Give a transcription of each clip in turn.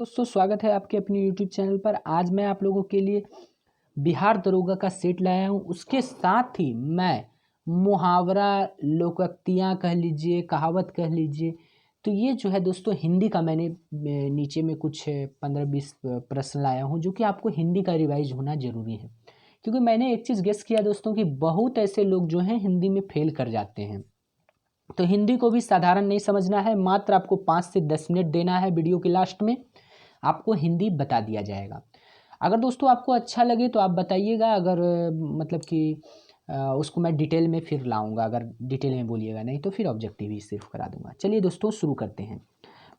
दोस्तों स्वागत है आपके अपने YouTube चैनल पर। आज मैं आप लोगों के लिए बिहार दरोगा का सेट लाया हूं। उसके साथ ही मैं मुहावरा, लोकोक्तियाँ कह लीजिए, कहावत कह लीजिए, तो ये जो है दोस्तों हिंदी का मैंने नीचे में कुछ 15-20 प्रश्न लाया हूं जो कि आपको हिंदी का रिवाइज होना ज़रूरी है। क्योंकि मैंने एक चीज़ गेस किया दोस्तों कि बहुत ऐसे लोग जो हैं हिंदी में फेल कर जाते हैं। तो हिंदी को भी साधारण नहीं समझना है, मात्र आपको 5 से 10 मिनट देना है। वीडियो के लास्ट में आपको हिंदी बता दिया जाएगा। अगर दोस्तों आपको अच्छा लगे तो आप बताइएगा, अगर मतलब कि उसको मैं डिटेल में फिर लाऊंगा। अगर डिटेल में बोलिएगा नहीं तो फिर ऑब्जेक्टिव ही सिर्फ करा दूंगा। चलिए दोस्तों शुरू करते हैं।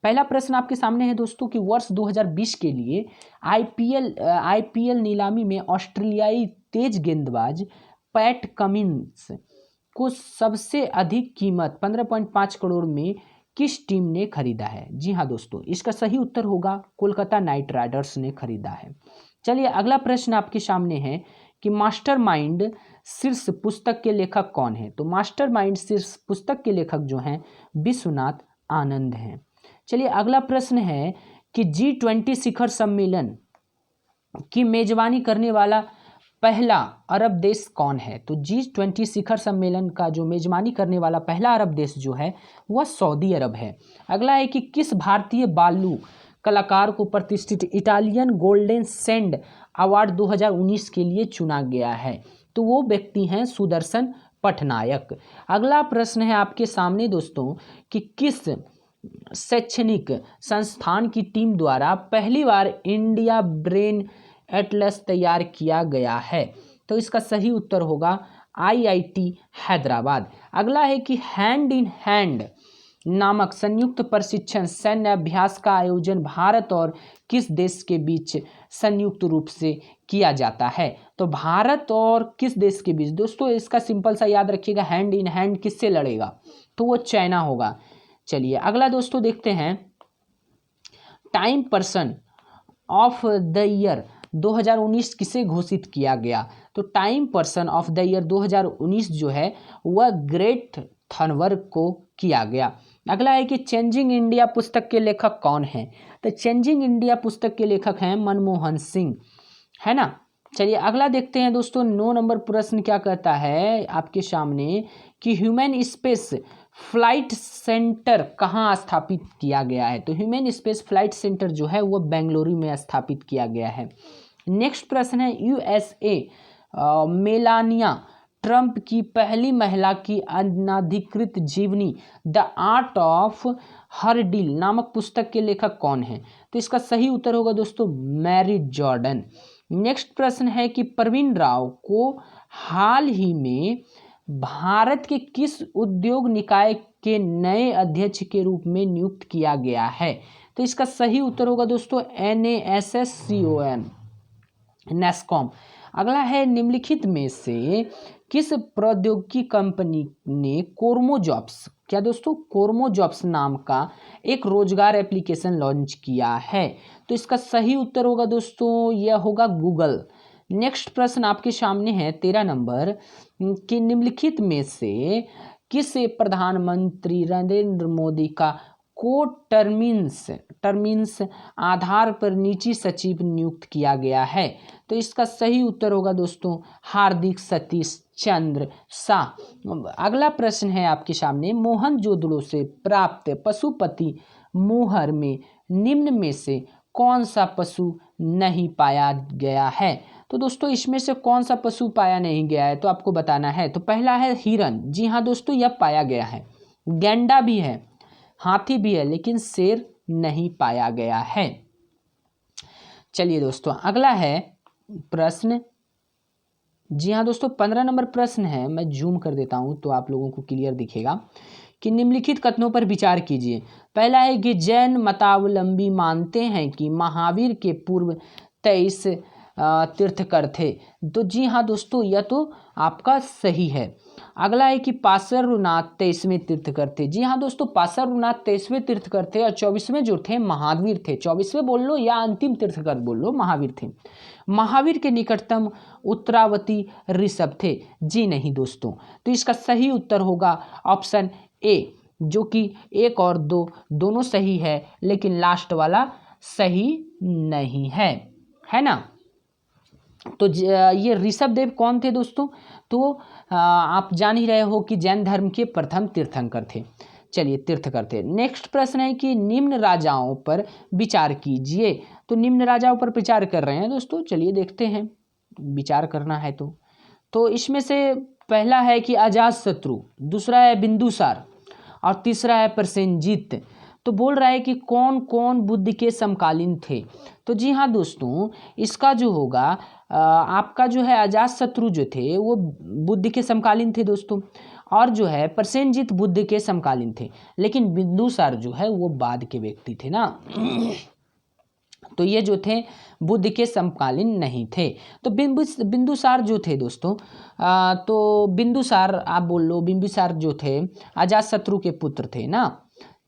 पहला प्रश्न आपके सामने है दोस्तों कि वर्ष 2020 के लिए आईपीएल नीलामी में ऑस्ट्रेलियाई तेज गेंदबाज पैट कमिंस को सबसे अधिक कीमत 15.5 करोड़ में किस टीम ने खरीदा है? जी हाँ दोस्तों, इसका सही उत्तर होगा कोलकाता नाइट राइडर्स ने खरीदा है। चलिए अगला प्रश्न आपके सामने है कि मास्टरमाइंड शीर्ष पुस्तक के लेखक कौन है? तो मास्टरमाइंड शीर्ष पुस्तक के लेखक जो हैं विश्वनाथ आनंद हैं। चलिए अगला प्रश्न है कि G20 शिखर सम्मेलन की मेजबानी करने वाला पहला अरब देश कौन है? तो G20 शिखर सम्मेलन का जो मेजबानी करने वाला पहला अरब देश जो है वह सऊदी अरब है। अगला है कि किस भारतीय बालू कलाकार को प्रतिष्ठित इटालियन गोल्डन सैंड अवार्ड 2019 के लिए चुना गया है? तो वो व्यक्ति हैं सुदर्शन पटनायक। अगला प्रश्न है आपके सामने दोस्तों कि किस शैक्षणिक संस्थान की टीम द्वारा पहली बार इंडिया ब्रेन एटलस तैयार किया गया है? तो इसका सही उत्तर होगा IIT हैदराबाद। अगला है कि हैंड इन हैंड नामक संयुक्त प्रशिक्षण सैन्य अभ्यास का आयोजन भारत और किस देश के बीच संयुक्त रूप से किया जाता है? तो भारत और किस देश के बीच? दोस्तों इसका सिंपल सा याद रखिएगा, हैंड इन हैंड किससे लड़ेगा? तो वो चाइना होगा। चलिए अगला दोस्तों देखते हैं, time person of the year 2019 किसे घोषित किया गया? तो time person of the year 2019 जो है वह ग्रेट थनबर्ग को किया गया। अगला है कि चेंजिंग इंडिया पुस्तक के लेखक कौन है? तो चेंजिंग इंडिया पुस्तक के लेखक हैं मनमोहन सिंह, है ना। चलिए अगला देखते हैं दोस्तों, 9 नंबर प्रश्न क्या कहता है आपके सामने कि ह्यूमन स्पेस फ्लाइट सेंटर कहाँ स्थापित किया गया है? तो ह्यूमन स्पेस फ्लाइट सेंटर जो है वो बेंगलुरु में स्थापित किया गया है। नेक्स्ट प्रश्न है USA मेलानिया ट्रंप की पहली महिला की अनाधिकृत जीवनी the art of her deal नामक पुस्तक के लेखक कौन है? तो इसका सही उत्तर होगा दोस्तों मैरी जॉर्डन। नेक्स्ट प्रश्न है कि प्रवीण राव को हाल ही में भारत के किस उद्योग निकाय के नए अध्यक्ष के रूप में नियुक्त किया गया है? तो इसका सही उत्तर होगा दोस्तों NASSCOM नेस्कॉम। अगला है निम्नलिखित में से किस प्रौद्योगिकी कंपनी ने कोर्मोजॉब्स, क्या दोस्तों, कोर्मोजॉब्स नाम का एक रोजगार एप्लीकेशन लॉन्च किया है? तो इसका सही उत्तर होगा दोस्तों यह होगा गूगल। नेक्स्ट प्रश्न आपके सामने है 13 नंबर कि निम्नलिखित में से किस प्रधानमंत्री नरेंद्र मोदी का को टर्मिन्स आधार पर निजी सचिव नियुक्त किया गया है? तो इसका सही उत्तर होगा दोस्तों हार्दिक सतीश चंद्र शाह। अगला प्रश्न है आपके सामने, मोहनजोदड़ो से प्राप्त पशुपति मोहर में निम्न में से कौन सा पशु नहीं पाया गया है? तो दोस्तों इसमें से कौन सा पशु पाया नहीं गया है तो आपको बताना है। तो पहला है हिरन, जी हाँ दोस्तों यह पाया गया है। गैंडा भी है, हाथी भी है, लेकिन शेर नहीं पाया गया है। चलिए दोस्तों अगला है प्रश्न, जी हाँ दोस्तों 15 नंबर प्रश्न है। मैं जूम कर देता हूं तो आप लोगों को क्लियर दिखेगा कि निम्नलिखित कथनों पर विचार कीजिए। पहला है कि जैन मतावलंबी मानते हैं कि महावीर के पूर्व 23 तीर्थकर थे। तो जी हाँ दोस्तों यह तो आपका सही है। अगला है कि पार्श्वनाथ 23वें तीर्थकर थे। जी हाँ दोस्तों पार्श्वनाथ 23वें तीर्थकर थे और 24वें जो थे महावीर थे। 24वें बोल लो या अंतिम तीर्थकर बोल लो, महावीर थे। महावीर के निकटतम उत्तरावती ऋषभ थे। जी नहीं दोस्तों, तो इसका सही उत्तर होगा ऑप्शन ए, जो कि 1 और 2 दोनों सही है, लेकिन लास्ट वाला सही नहीं है ना। तो ये ऋषभदेव कौन थे दोस्तों? तो आप जान ही रहे हो कि जैन धर्म के प्रथम तीर्थंकर थे। चलिए, तीर्थकर थे। नेक्स्ट प्रश्न है कि निम्न राजाओं पर विचार कीजिए। तो निम्न राजाओं पर विचार कर रहे हैं दोस्तों, चलिए देखते हैं, विचार करना है तो इसमें से पहला है कि अजातशत्रु, दूसरा है बिंदुसार और तीसरा है प्रसेनजीत। तो बोल रहा है कि कौन कौन बुद्ध के समकालीन थे। तो जी हाँ दोस्तों, इसका जो होगा आपका जो है अजातशत्रु जो थे वो बुद्ध के समकालीन थे दोस्तों, और जो है प्रसेनजीत बुद्ध के समकालीन थे, लेकिन बिंदुसार जो है वो बाद के व्यक्ति थे ना। तो ये जो थे बुद्ध के समकालीन नहीं थे। तो बिंदुसार जो थे दोस्तों, तो बिंदुसार आप बोल लो, बिंबिसार जो थे अजातशत्रु के पुत्र थे ना।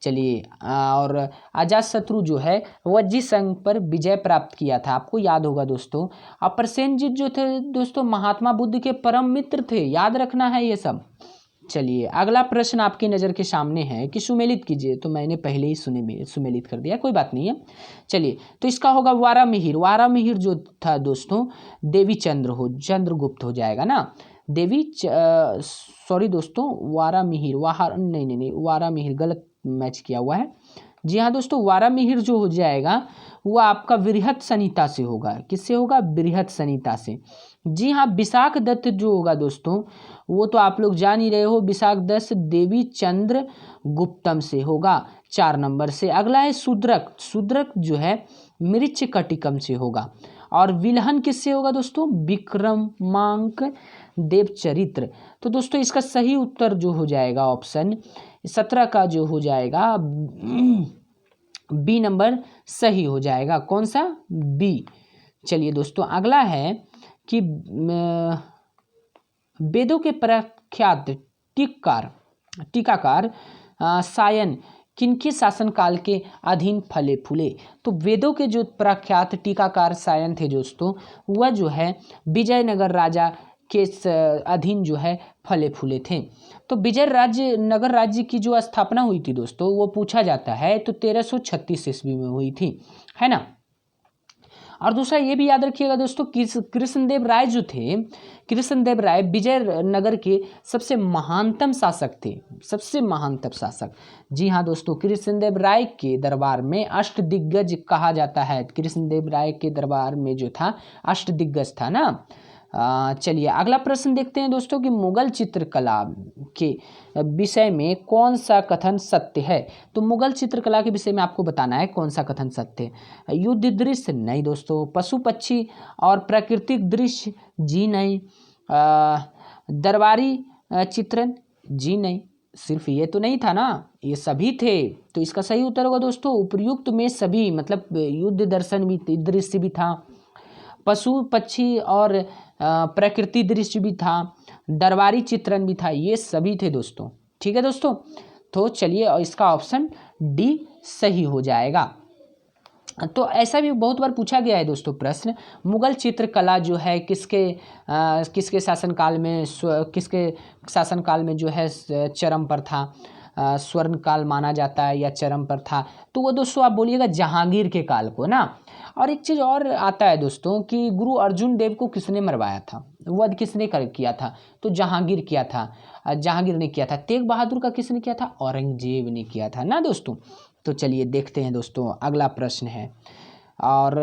चलिए, और अजातशत्रु जो है वज्जी संघ पर विजय प्राप्त किया था, आपको याद होगा दोस्तों। और प्रसेनजीत जो थे दोस्तों महात्मा बुद्ध के परम मित्र थे, याद रखना है ये सब। चलिए, अगला प्रश्न आपकी नज़र के सामने है कि सुमेलित कीजिए। तो मैंने पहले ही सुमेलित कर दिया, कोई बात नहीं है। चलिए, तो इसका होगा वारामिहिर। वारामिहिर जो था दोस्तों देवी चंद्रगुप्त हो जाएगा ना। सॉरी दोस्तों, वारामिहिर नहीं, वारामिहिर गलत मैच किया हुआ है। जी हाँ दोस्तों, वारामिहिर जो हो जाएगा वो आपका बृहत संहिता से होगा। किससे होगा? बृहत संहिता से। जी हाँ, विशाख दत्त जो होगा दोस्तों वो तो आप लोग जान ही रहे हो, विशाख दत्त देवी चंद्र गुप्तम से होगा 4 नंबर से। अगला है शूद्रक। शूद्रक जो है मृच्छकटिकम से होगा। और विल्हन किससे होगा दोस्तों? विक्रमांक देवचरित्र। तो दोस्तों इसका सही उत्तर जो हो जाएगा ऑप्शन 17 का जो हो जाएगा बी नंबर सही हो जाएगा। कौन सा? बी। चलिए दोस्तों, अगला है कि वेदों के प्रख्यात टीकाकार सायन किनके शासनकाल के अधीन फले फूले। तो वेदों के जो प्रख्यात टीकाकार सायन थे दोस्तों वह जो है विजयनगर राजा के अधीन जो है फले फूले थे। तो नगर राज्य की जो स्थापना हुई थी दोस्तों वो पूछा जाता है तो 1336 ईस्वी में हुई थी, है ना। और दूसरा ये भी याद रखिएगा दोस्तों, कृष्णदेव राय जो थे, कृष्णदेव राय विजयनगर के सबसे महानतम शासक थे, सबसे महानतम शासक। जी हाँ दोस्तों, कृष्णदेव राय के दरबार में अष्टदिग्गज कहा जाता है। कृष्णदेव राय के दरबार में जो था अष्टदिग्गज था ना। चलिए, अगला प्रश्न देखते हैं दोस्तों कि मुगल चित्रकला के विषय में कौन सा कथन सत्य है। तो मुगल चित्रकला के विषय में आपको बताना है कौन सा कथन सत्य है। युद्ध दृश्य नहीं दोस्तों, पशु पक्षी और प्राकृतिक दृश्य जी नहीं, दरबारी चित्रण जी नहीं, सिर्फ ये तो नहीं था ना, ये सभी थे। तो इसका सही उत्तर होगा दोस्तों उपयुक्त में सभी, मतलब युद्ध दर्शन भी, दृश्य भी था, पशु पक्षी और प्रकृति दृश्य भी था, दरबारी चित्रण भी था, ये सभी थे दोस्तों। ठीक है दोस्तों, तो चलिए, और इसका ऑप्शन डी सही हो जाएगा। तो ऐसा भी बहुत बार पूछा गया है दोस्तों प्रश्न, मुगल चित्रकला जो है किसके शासनकाल में जो है चरम पर था, स्वर्ण काल माना जाता है या चरम पर था। तो वो दोस्तों आप बोलिएगा जहांगीर के काल को ना। और एक चीज़ और आता है दोस्तों कि गुरु अर्जुन देव को किसने मरवाया था, वध किसने किया था? तो जहांगीर किया था, जहांगीर ने किया था। तेग बहादुर का किसने किया था? औरंगजेब ने किया था ना दोस्तों। तो चलिए देखते हैं दोस्तों, अगला प्रश्न है। और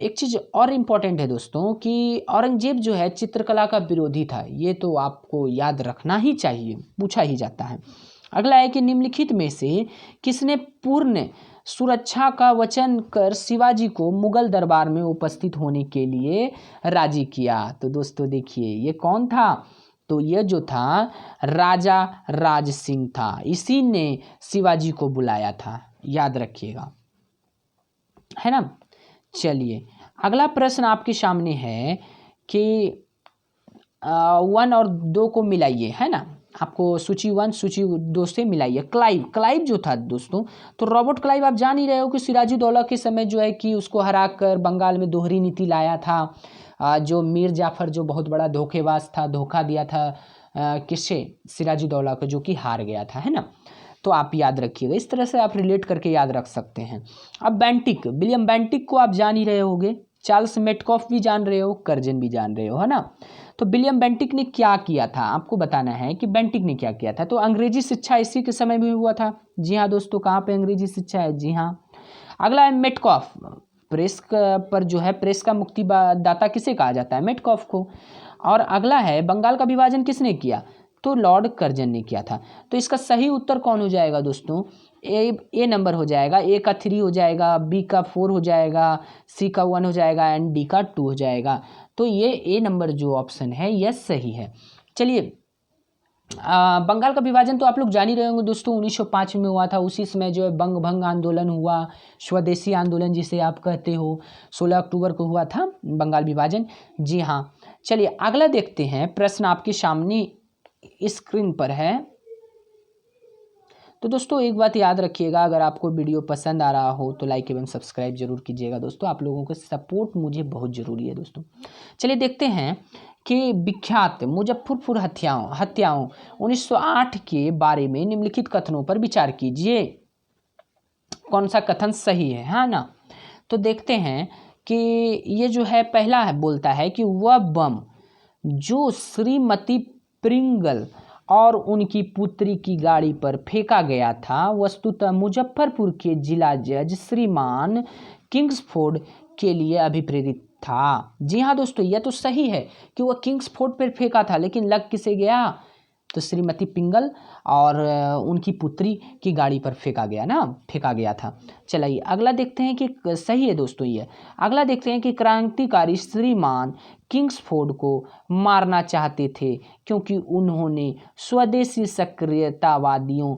एक चीज़ और इम्पॉर्टेंट है दोस्तों कि औरंगजेब जो है चित्रकला का विरोधी था, ये तो आपको याद रखना ही चाहिए, पूछा ही जाता है। अगला है कि निम्नलिखित में से किसने पूर्ण सुरक्षा का वचन कर शिवाजी को मुगल दरबार में उपस्थित होने के लिए राजी किया। तो दोस्तों देखिए ये कौन था? तो ये जो था राजा राज सिंह था, इसी ने शिवाजी को बुलाया था, याद रखिएगा, है ना। चलिए, अगला प्रश्न आपके सामने है कि 1 और 2 को मिलाइए, है ना। आपको सूची 1 सूची 2 से मिलाइए। क्लाइव जो था दोस्तों, तो रॉबर्ट क्लाइव आप जान ही रहे हो कि सिराजुद्दौला के समय जो है कि उसको हराकर बंगाल में दोहरी नीति लाया था। जो मीर जाफर जो बहुत बड़ा धोखेबाज था, धोखा दिया था किससे? सिराजुद्दौला को, जो कि हार गया था, है ना। तो आप याद रखिएगा, इस तरह से आप रिलेट करके याद रख सकते हैं। अब बेंटिक, विलियम बेंटिक को आप जान ही रहे होंगे, चार्ल्स मेटकॉफ भी जान रहे हो, कर्जन भी जान रहे हो, है ना। तो विलियम बेंटिक ने क्या किया था, आपको बताना है कि बेंटिक ने क्या किया था। तो अंग्रेजी शिक्षा इसी के समय में हुआ था। जी हाँ दोस्तों, कहाँ पे अंग्रेजी शिक्षा है, जी हाँ। अगला है मेटकॉफ, प्रेस पर जो है प्रेस का मुक्तिदाता किसे कहा जाता है, मेटकॉफ को। और अगला है बंगाल का विभाजन किसने किया, तो लॉर्ड कर्जन ने किया था। तो इसका सही उत्तर कौन हो जाएगा दोस्तों, ए नंबर हो जाएगा, ए का 3 हो जाएगा, बी का 4 हो जाएगा, सी का 1 हो जाएगा एंड डी का 2 हो जाएगा। तो ये ए नंबर जो ऑप्शन है यह सही है। चलिए, बंगाल का विभाजन तो आप लोग जान ही रहे होंगे दोस्तों, 1905 में हुआ था। उसी समय जो है बंग भंग आंदोलन हुआ, स्वदेशी आंदोलन जिसे आप कहते हो, 16 अक्टूबर को हुआ था बंगाल विभाजन। जी हाँ, चलिए अगला देखते हैं, प्रश्न आपके सामने स्क्रीन पर है। तो दोस्तों एक बात याद रखिएगा, अगर आपको वीडियो पसंद आ रहा हो तो लाइक एवं सब्सक्राइब जरूर कीजिएगा दोस्तों, आप लोगों का सपोर्ट मुझे बहुत ज़रूरी है दोस्तों। चलिए देखते हैं कि विख्यात मुजफ्फरपुर हत्याओं 1908 के बारे में निम्नलिखित कथनों पर विचार कीजिए, कौन सा कथन सही है ना। तो देखते हैं कि ये जो है पहला है, बोलता है कि वह बम जो श्रीमती प्रिंगल और उनकी पुत्री की गाड़ी पर फेंका गया था वस्तुतः मुजफ्फरपुर के जिला जज श्रीमान किंग्सफोर्ड के लिए अभिप्रेरित था। जी हाँ दोस्तों, यह तो सही है कि वह किंग्सफोर्ड पर फेंका था, लेकिन लग किसे गया, तो श्रीमती पिंगल और उनकी पुत्री की गाड़ी पर फेंका गया था। चलिए अगला देखते हैं कि सही है दोस्तों ये। अगला देखते हैं कि क्रांतिकारी श्रीमान किंग्सफोर्ड को मारना चाहते थे क्योंकि उन्होंने स्वदेशी सक्रियतावादियों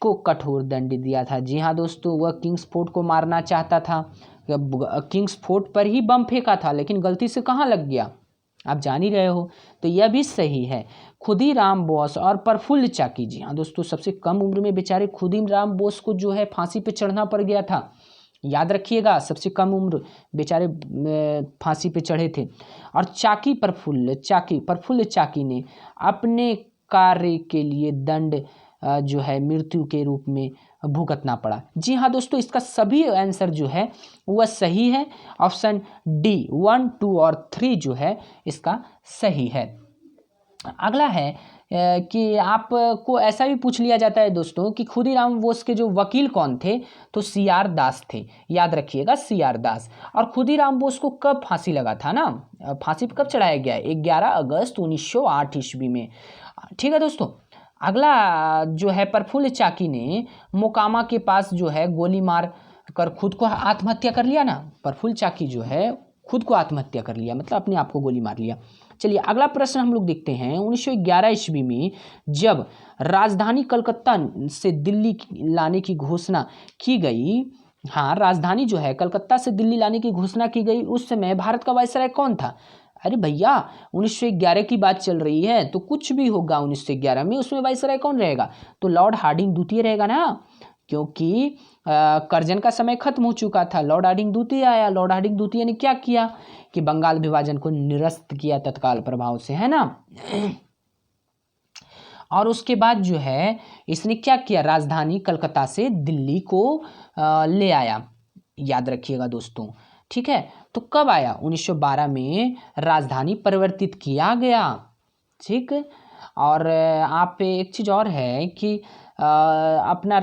को कठोर दंड दिया था। जी हाँ दोस्तों, वह किंग्सफोर्ड को मारना चाहता था, किंग्सफोर्ड पर ही बम फेंका था, लेकिन गलती से कहाँ लग गया, आप जान ही रहे हो। तो यह भी सही है। खुदीराम बोस और प्रफुल्ल चाकी, जी हाँ दोस्तों, सबसे कम उम्र में बेचारे खुदीराम बोस को जो है फांसी पे चढ़ना पड़ गया था, याद रखिएगा, सबसे कम उम्र बेचारे फांसी पे चढ़े थे। और प्रफुल्ल चाकी ने अपने कार्य के लिए दंड जो है मृत्यु के रूप में भुगतना पड़ा। जी हाँ दोस्तों, इसका सभी आंसर जो है वह सही है। ऑप्शन डी 1, 2 और 3 जो है इसका सही है। अगला है कि आपको ऐसा भी पूछ लिया जाता है दोस्तों कि खुदीराम बोस के जो वकील कौन थे, तो CR दास थे, याद रखिएगा CR दास। और खुदीराम बोस को कब फांसी लगा था ना, फांसी पर कब चढ़ाया गया, 11 अगस्त 1908 ईस्वी में। ठीक है दोस्तों, अगला जो है प्रफुल्ल चाकी ने मोकामा के पास जो है गोली मार कर खुद को आत्महत्या कर लिया ना, प्रफुल्ल चाकी जो है खुद को आत्महत्या कर लिया, मतलब अपने आप को गोली मार लिया। चलिए अगला प्रश्न हम लोग देखते हैं। 1911 ईस्वी में जब राजधानी कलकत्ता से दिल्ली लाने की घोषणा की गई, हाँ राजधानी जो है कलकत्ता से दिल्ली लाने की घोषणा की गई, उस समय भारत का वायसराय कौन था। अरे भैया 1911 की बात चल रही है, तो कुछ भी होगा 1911 में, उसमें वायसराय कौन रहेगा, तो लॉर्ड हार्डिंग द्वितीय रहेगा ना, क्योंकि कर्जन का समय खत्म हो चुका था, लॉर्ड हार्डिंग द्वितीय आया। लॉर्ड हार्डिंग द्वितीय ने क्या किया कि बंगाल विभाजन को निरस्त किया तत्काल प्रभाव से, है ना। और उसके बाद जो है इसने क्या किया, राजधानी कलकत्ता से दिल्ली को ले आया, याद रखिएगा दोस्तों। ठीक है, तो कब आया, 1912 में राजधानी परिवर्तित किया गया। ठीक, और आप एक चीज़ और है कि अपना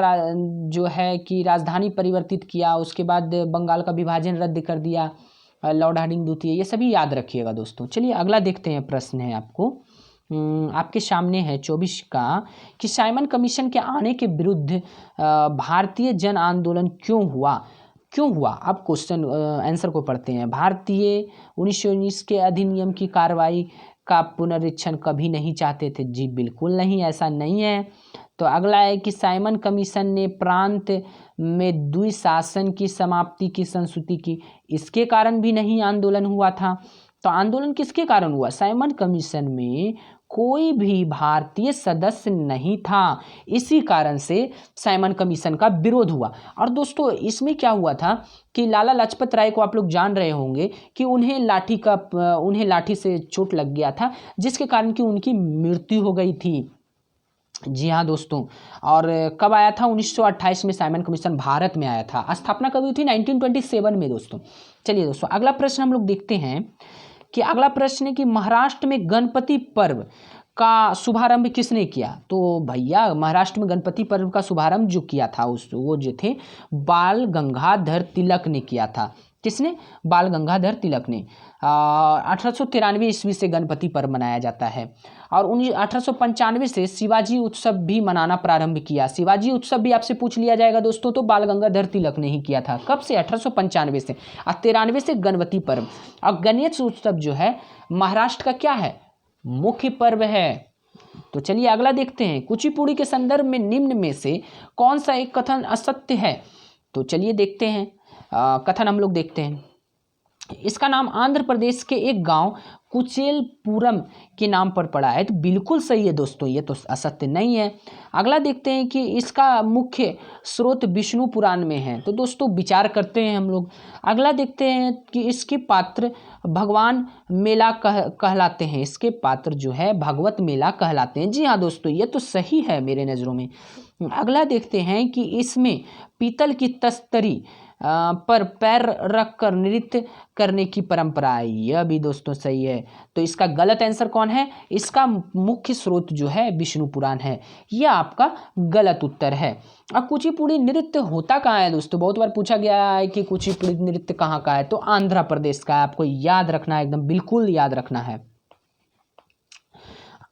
जो है कि राजधानी परिवर्तित किया, उसके बाद बंगाल का विभाजन रद्द कर दिया लॉर्ड हार्डिंग द्वितीय, ये सभी याद रखिएगा दोस्तों। चलिए अगला देखते हैं, प्रश्न है आपके सामने है 24 का कि साइमन कमीशन के आने के विरुद्ध भारतीय जन आंदोलन क्यों हुआ। आप क्वेश्चन आंसर को पढ़ते हैं। भारतीय 1919 के अधिनियम की कार्रवाई का पुनरीक्षण कभी नहीं चाहते थे। जी बिल्कुल नहीं, ऐसा नहीं है। तो अगला है कि साइमन कमीशन ने प्रांत में द्विशासन की समाप्ति की संस्तुति की, इसके कारण भी नहीं आंदोलन हुआ था। तो आंदोलन किसके कारण हुआ, साइमन कमीशन में कोई भी भारतीय सदस्य नहीं था, इसी कारण से साइमन कमीशन का विरोध हुआ। और दोस्तों इसमें क्या हुआ था कि लाला लाजपत राय को आप लोग जान रहे होंगे कि उन्हें लाठी से चोट लग गया था, जिसके कारण कि उनकी मृत्यु हो गई थी। जी हाँ दोस्तों। और कब आया था? 1928 में साइमन कमीशन भारत में आया था। स्थापना कब हुई थी? 1927 में दोस्तों। चलिए दोस्तों, अगला प्रश्न हम लोग देखते हैं कि अगला प्रश्न है कि महाराष्ट्र में गणपति पर्व का शुभारंभ किसने किया? तो भैया महाराष्ट्र में गणपति पर्व का शुभारंभ जो किया था वो जो थे बाल गंगाधर तिलक ने किया था। किसने? बाल गंगाधर तिलक ने। 1893 ईस्वी से गणपति पर्व मनाया जाता है और 1895 से शिवाजी उत्सव भी मनाना प्रारंभ किया। शिवाजी उत्सव भी आपसे पूछ लिया जाएगा दोस्तों, तो बाल गंगाधर तिलक ने ही किया था। कब से? 1895 से। और 93 से गणपति पर्व। और गणेश उत्सव जो है महाराष्ट्र का क्या है? मुख्य पर्व है। तो चलिए अगला देखते हैं, कुचिपुड़ी के संदर्भ में निम्न में से कौन सा एक कथन असत्य है? तो चलिए देखते हैं, कथन हम लोग देखते हैं। इसका नाम आंध्र प्रदेश के एक गांव कुचेलपुरम के नाम पर पड़ा है। तो बिल्कुल सही है दोस्तों, ये तो असत्य नहीं है। अगला देखते हैं कि इसका मुख्य स्रोत विष्णु पुराण में है। तो दोस्तों विचार करते हैं हम लोग। अगला देखते हैं कि इसके पात्र भगवान मेला कहलाते हैं। इसके पात्र जो है भगवत मेला कहलाते हैं। जी हाँ दोस्तों, ये तो सही है मेरे नज़रों में। अगला देखते हैं कि इसमें पीतल की तस्तरी पर पैर रख कर नृत्य करने की परंपरा है। यह भी दोस्तों सही है। तो इसका गलत आंसर कौन है? इसका मुख्य स्रोत जो है विष्णु पुराण है। यह आपका गलत उत्तर है। अब कुचिपुड़ी नृत्य होता कहाँ है दोस्तों? बहुत बार पूछा गया है कि कुचिपुड़ी नृत्य कहाँ का है, तो आंध्र प्रदेश का है। आपको याद रखना है, एकदम बिल्कुल याद रखना है।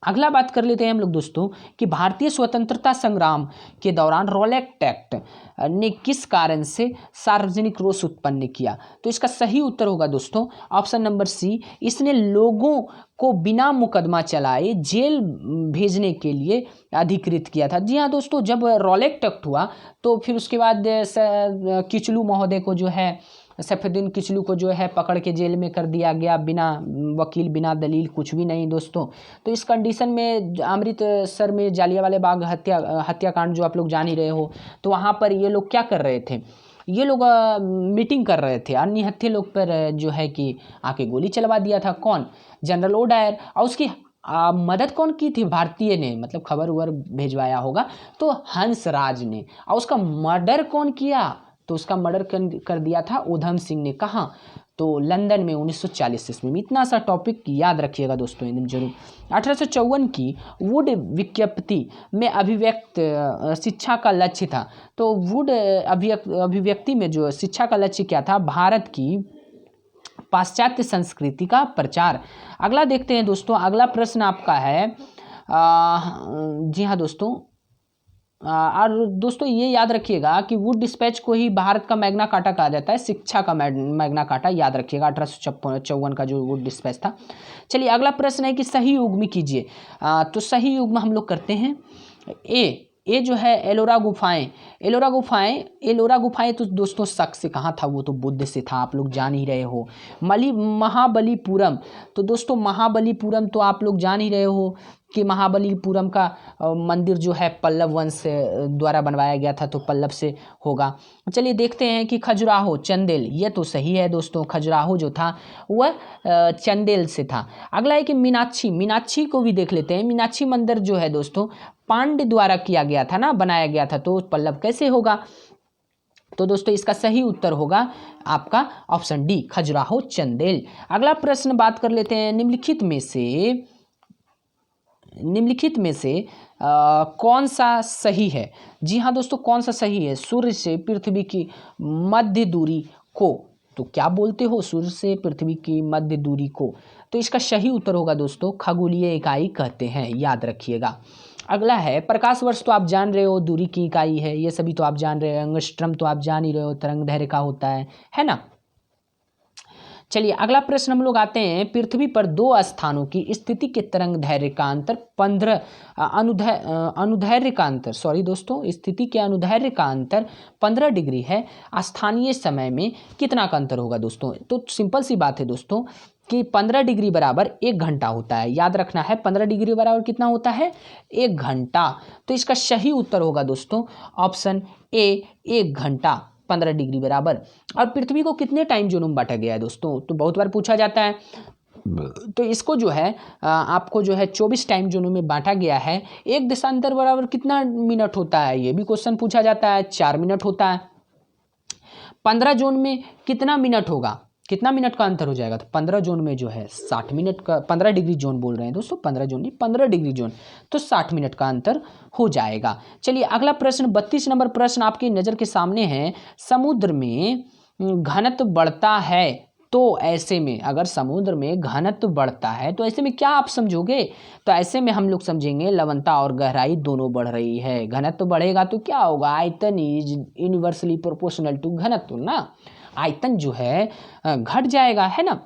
अगला बात कर लेते हैं हम लोग दोस्तों कि भारतीय स्वतंत्रता संग्राम के दौरान रॉलेट एक्ट ने किस कारण से सार्वजनिक रोष उत्पन्न किया? तो इसका सही उत्तर होगा दोस्तों ऑप्शन नंबर सी, इसने लोगों को बिना मुकदमा चलाए जेल भेजने के लिए अधिकृत किया था। जी हाँ दोस्तों, जब रॉलेट एक्ट हुआ तो फिर उसके बाद किचलू महोदय को जो है, सैफुद्दीन किचलू को जो है पकड़ के जेल में कर दिया गया, बिना वकील बिना दलील, कुछ भी नहीं दोस्तों। तो इस कंडीशन में अमृतसर में जालियांवाला बाग हत्याकांड जो आप लोग जान ही रहे हो, तो वहाँ पर ये लोग क्या कर रहे थे? ये लोग मीटिंग कर रहे थे, अन्य हत्या लोग पर जो है कि आके गोली चलवा दिया था। कौन? General O'Dwyer. और उसकी मदद कौन की थी? भारतीय ने, मतलब खबर उबर भेजवाया होगा तो हंसराज ने। और उसका मर्डर कौन किया? तो उसका मर्डर कर दिया था उधम सिंह ने। कहाँ? तो लंदन में 1940 ईस्वी में। इतना सा टॉपिक याद रखिएगा दोस्तों एकदम जरूर। 1854 की वुड विज्ञप्ति में अभिव्यक्त शिक्षा का लक्ष्य था। तो वुड अभिव्यक्ति में जो शिक्षा का लक्ष्य क्या था? भारत की पाश्चात्य संस्कृति का प्रचार। अगला देखते हैं दोस्तों। अगला प्रश्न आपका है जी हाँ दोस्तों, और दोस्तों ये याद रखिएगा कि वुड डिस्पैच को ही भारत का मैग्ना कार्टा कहा जाता है, शिक्षा का मैग्ना कार्टा। याद रखिएगा 1854 का जो वुड डिस्पैच था। चलिए अगला प्रश्न है कि सही युग्म कीजिए। तो सही युग्म हम लोग करते हैं। ए जो है एलोरा गुफाएं। एलोरा गुफाएं तो दोस्तों शक से कहाँ था? वो तो बुद्ध से था, आप लोग जान ही रहे हो। महाबलीपुरम, तो दोस्तों महाबलीपुरम तो आप लोग जान ही रहे हो कि महाबलीपुरम का मंदिर जो है पल्लव वंश द्वारा बनवाया गया था, तो पल्लव से होगा। चलिए देखते हैं कि खजुराहो चंदेल, ये तो सही है दोस्तों, खजुराहो जो था वह चंदेल से था। अगला है कि मीनाक्षी को भी देख लेते हैं। मीनाक्षी मंदिर जो है दोस्तों पांड्य द्वारा किया गया था ना, बनाया गया था, तो पल्लव कैसे होगा? तो दोस्तों इसका सही उत्तर होगा आपका ऑप्शन डी, खजुराहो चंदेल। अगला प्रश्न बात कर लेते हैं, निम्नलिखित में से कौन सा सही है? जी हाँ दोस्तों, कौन सा सही है? सूर्य से पृथ्वी की मध्य दूरी को, तो क्या बोलते हो? सूर्य से पृथ्वी की मध्य दूरी को, तो इसका सही उत्तर होगा दोस्तों खगोलीय इकाई कहते हैं, याद रखिएगा। अगला है प्रकाश वर्ष, तो आप जान रहे हो दूरी की इकाई है, ये सभी तो आप जान रहे हो। एंगस्ट्रम तो आप जान ही रहे हो, तरंग दैर्घ्य का होता है ना। चलिए अगला प्रश्न हम लोग आते हैं, पृथ्वी पर दो स्थानों की स्थिति के तरंग दैर्घ्य का अंतर 15 अनुदैर्घ्य का अंतर, सॉरी दोस्तों, स्थिति के अनुदैर्घ्य का अंतर 15 डिग्री है। स्थानीय समय में कितना का अंतर होगा दोस्तों? तो सिंपल सी बात है दोस्तों कि 15 डिग्री बराबर 1 घंटा होता है। याद रखना है 15 डिग्री बराबर कितना होता है? 1 घंटा। तो इसका सही उत्तर होगा दोस्तों ऑप्शन ए, 1 घंटा 15 डिग्री बराबर। और पृथ्वी को कितने टाइम जोन में बांटा गया है दोस्तों? तो बहुत बार पूछा जाता है तो इसको जो है आपको जो है 24 टाइम जोनों में बांटा गया है। एक देशांतर बराबर कितना मिनट होता है, ये भी क्वेश्चन पूछा जाता है। 4 मिनट होता है। 15 जोन में कितना मिनट होगा, कितना मिनट का अंतर हो जाएगा, तो 15 जोन में जो है 60 मिनट का, 15 डिग्री जोन बोल रहे हैं दोस्तों, 15 जोन नहीं 15 डिग्री जोन, तो 60 मिनट का अंतर हो जाएगा। चलिए अगला प्रश्न 32 नंबर प्रश्न आपकी नज़र के सामने है। समुद्र में घनत्व बढ़ता है तो ऐसे में, अगर समुद्र में घनत्व बढ़ता है तो ऐसे में क्या आप समझोगे, तो ऐसे में हम लोग समझेंगे लवणता और गहराई दोनों बढ़ रही है। घनत्व बढ़ेगा तो क्या होगा, आयतन इज यूनिवर्सली प्रोपोर्शनल टू घनत्व ना, आयतन जो है घट जाएगा, है ना।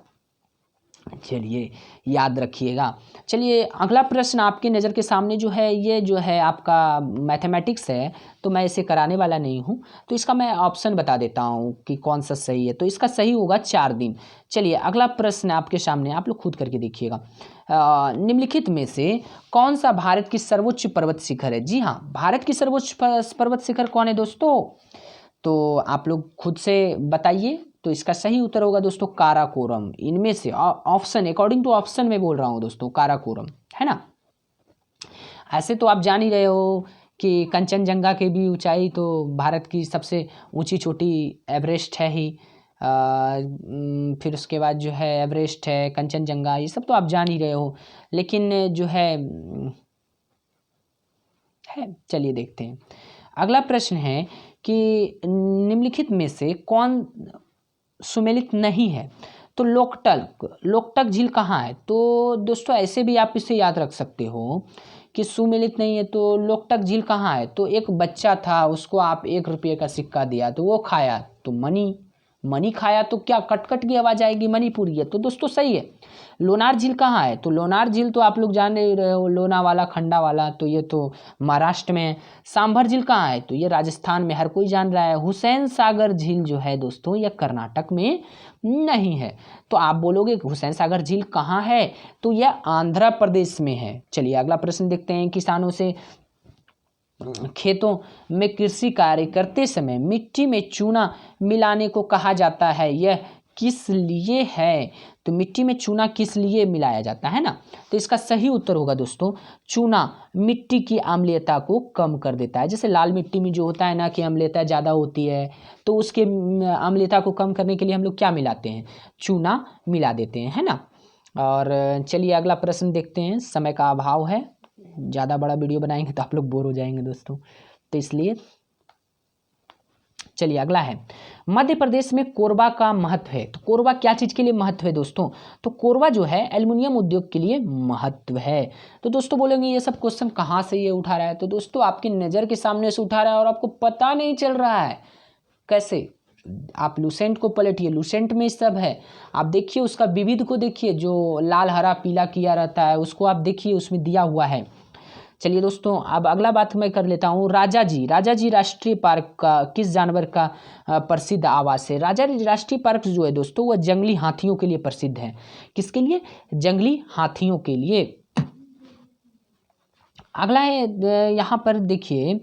चलिए याद रखिएगा। चलिए अगला प्रश्न आपकी नज़र के सामने जो है, ये जो है आपका मैथमेटिक्स है, तो मैं इसे कराने वाला नहीं हूँ, तो इसका मैं ऑप्शन बता देता हूँ कि कौन सा सही है। तो इसका सही होगा 4 दिन। चलिए अगला प्रश्न आपके सामने, आप लोग खुद करके देखिएगा। निम्नलिखित में से कौन सा भारत की सर्वोच्च पर्वत शिखर है। जी हाँ, भारत की सर्वोच्च पर्वत शिखर कौन है दोस्तों, तो आप लोग खुद से बताइए। तो इसका सही उत्तर होगा दोस्तों काराकोरम। इनमें से ऑप्शन, अकॉर्डिंग टू ऑप्शन में बोल रहा हूँ दोस्तों, काराकोरम, है ना। ऐसे तो आप जान ही रहे हो कि कंचनजंगा की भी ऊंचाई तो भारत की सबसे ऊंची चोटी एवरेस्ट है ही। फिर उसके बाद जो है एवरेस्ट है, कंचनजंगा, ये सब तो आप जान ही रहे हो। लेकिन जो है चलिए देखते हैं। अगला प्रश्न है कि निम्नलिखित में से कौन सुमेलित नहीं है। तो लोकटक झील कहाँ है, तो दोस्तों ऐसे भी आप इसे याद रख सकते हो कि सुमेलित नहीं है तो लोकटक झील कहाँ है। तो एक बच्चा था, उसको आप 1 रुपये का सिक्का दिया तो वो खाया, तो मनी खाया तो क्या कटकट की आवाज़ आएगी, मणिपुरी है, तो दोस्तों सही है। लोनार झील कहाँ है, तो लोनार झील तो आप लोग जान ही रहे हो, लोनावाला खंडावाला, तो ये तो महाराष्ट्र में है। सांभर झील कहाँ है, तो ये राजस्थान में हर कोई जान रहा है। हुसैन सागर झील जो है दोस्तों, ये कर्नाटक में नहीं है। तो आप बोलोगे हुसैन सागर झील कहाँ है, तो यह आंध्र प्रदेश में है। चलिए अगला प्रश्न देखते हैं। किसानों से खेतों में कृषि कार्य करते समय मिट्टी में चूना मिलाने को कहा जाता है, यह किस लिए है। तो मिट्टी में चूना किस लिए मिलाया जाता है ना, तो इसका सही उत्तर होगा दोस्तों चूना मिट्टी की अम्लीयता को कम कर देता है। जैसे लाल मिट्टी में जो होता है ना कि अम्लीयता ज़्यादा होती है, तो उसके अम्लीयता को कम करने के लिए हम लोग क्या मिलाते हैं, चूना मिला देते हैं, है ना। और चलिए अगला प्रश्न देखते हैं। समय का अभाव है, ज़्यादा बड़ा वीडियो बनाएंगे तो आप लोग बोर हो जाएंगे दोस्तों, तो इसलिए चलिए अगला है। मध्य प्रदेश में कोरबा का महत्व है। तो कोरबा क्या चीज़ के लिए महत्व है दोस्तों, तो कोरबा जो है एल्युमिनियम उद्योग के लिए महत्व है। तो दोस्तों बोलेंगे ये सब क्वेश्चन कहाँ से ये उठा रहा है, तो दोस्तों आपकी नज़र के सामने से उठा रहा है और आपको पता नहीं चल रहा है कैसे। आप लूसेंट को पलटिए, लूसेंट में सब है, आप देखिए उसका विविध को देखिए, जो लाल हरा पीला किया रहता है उसको आप देखिए, उसमें दिया हुआ है। चलिए दोस्तों अब अगला बात मैं कर लेता हूँ। राजाजी राष्ट्रीय पार्क का किस जानवर का प्रसिद्ध आवास है। राजाजी राष्ट्रीय पार्क जो है दोस्तों वह जंगली हाथियों के लिए प्रसिद्ध है। किसके लिए, जंगली हाथियों के लिए। अगला है यहाँ पर देखिए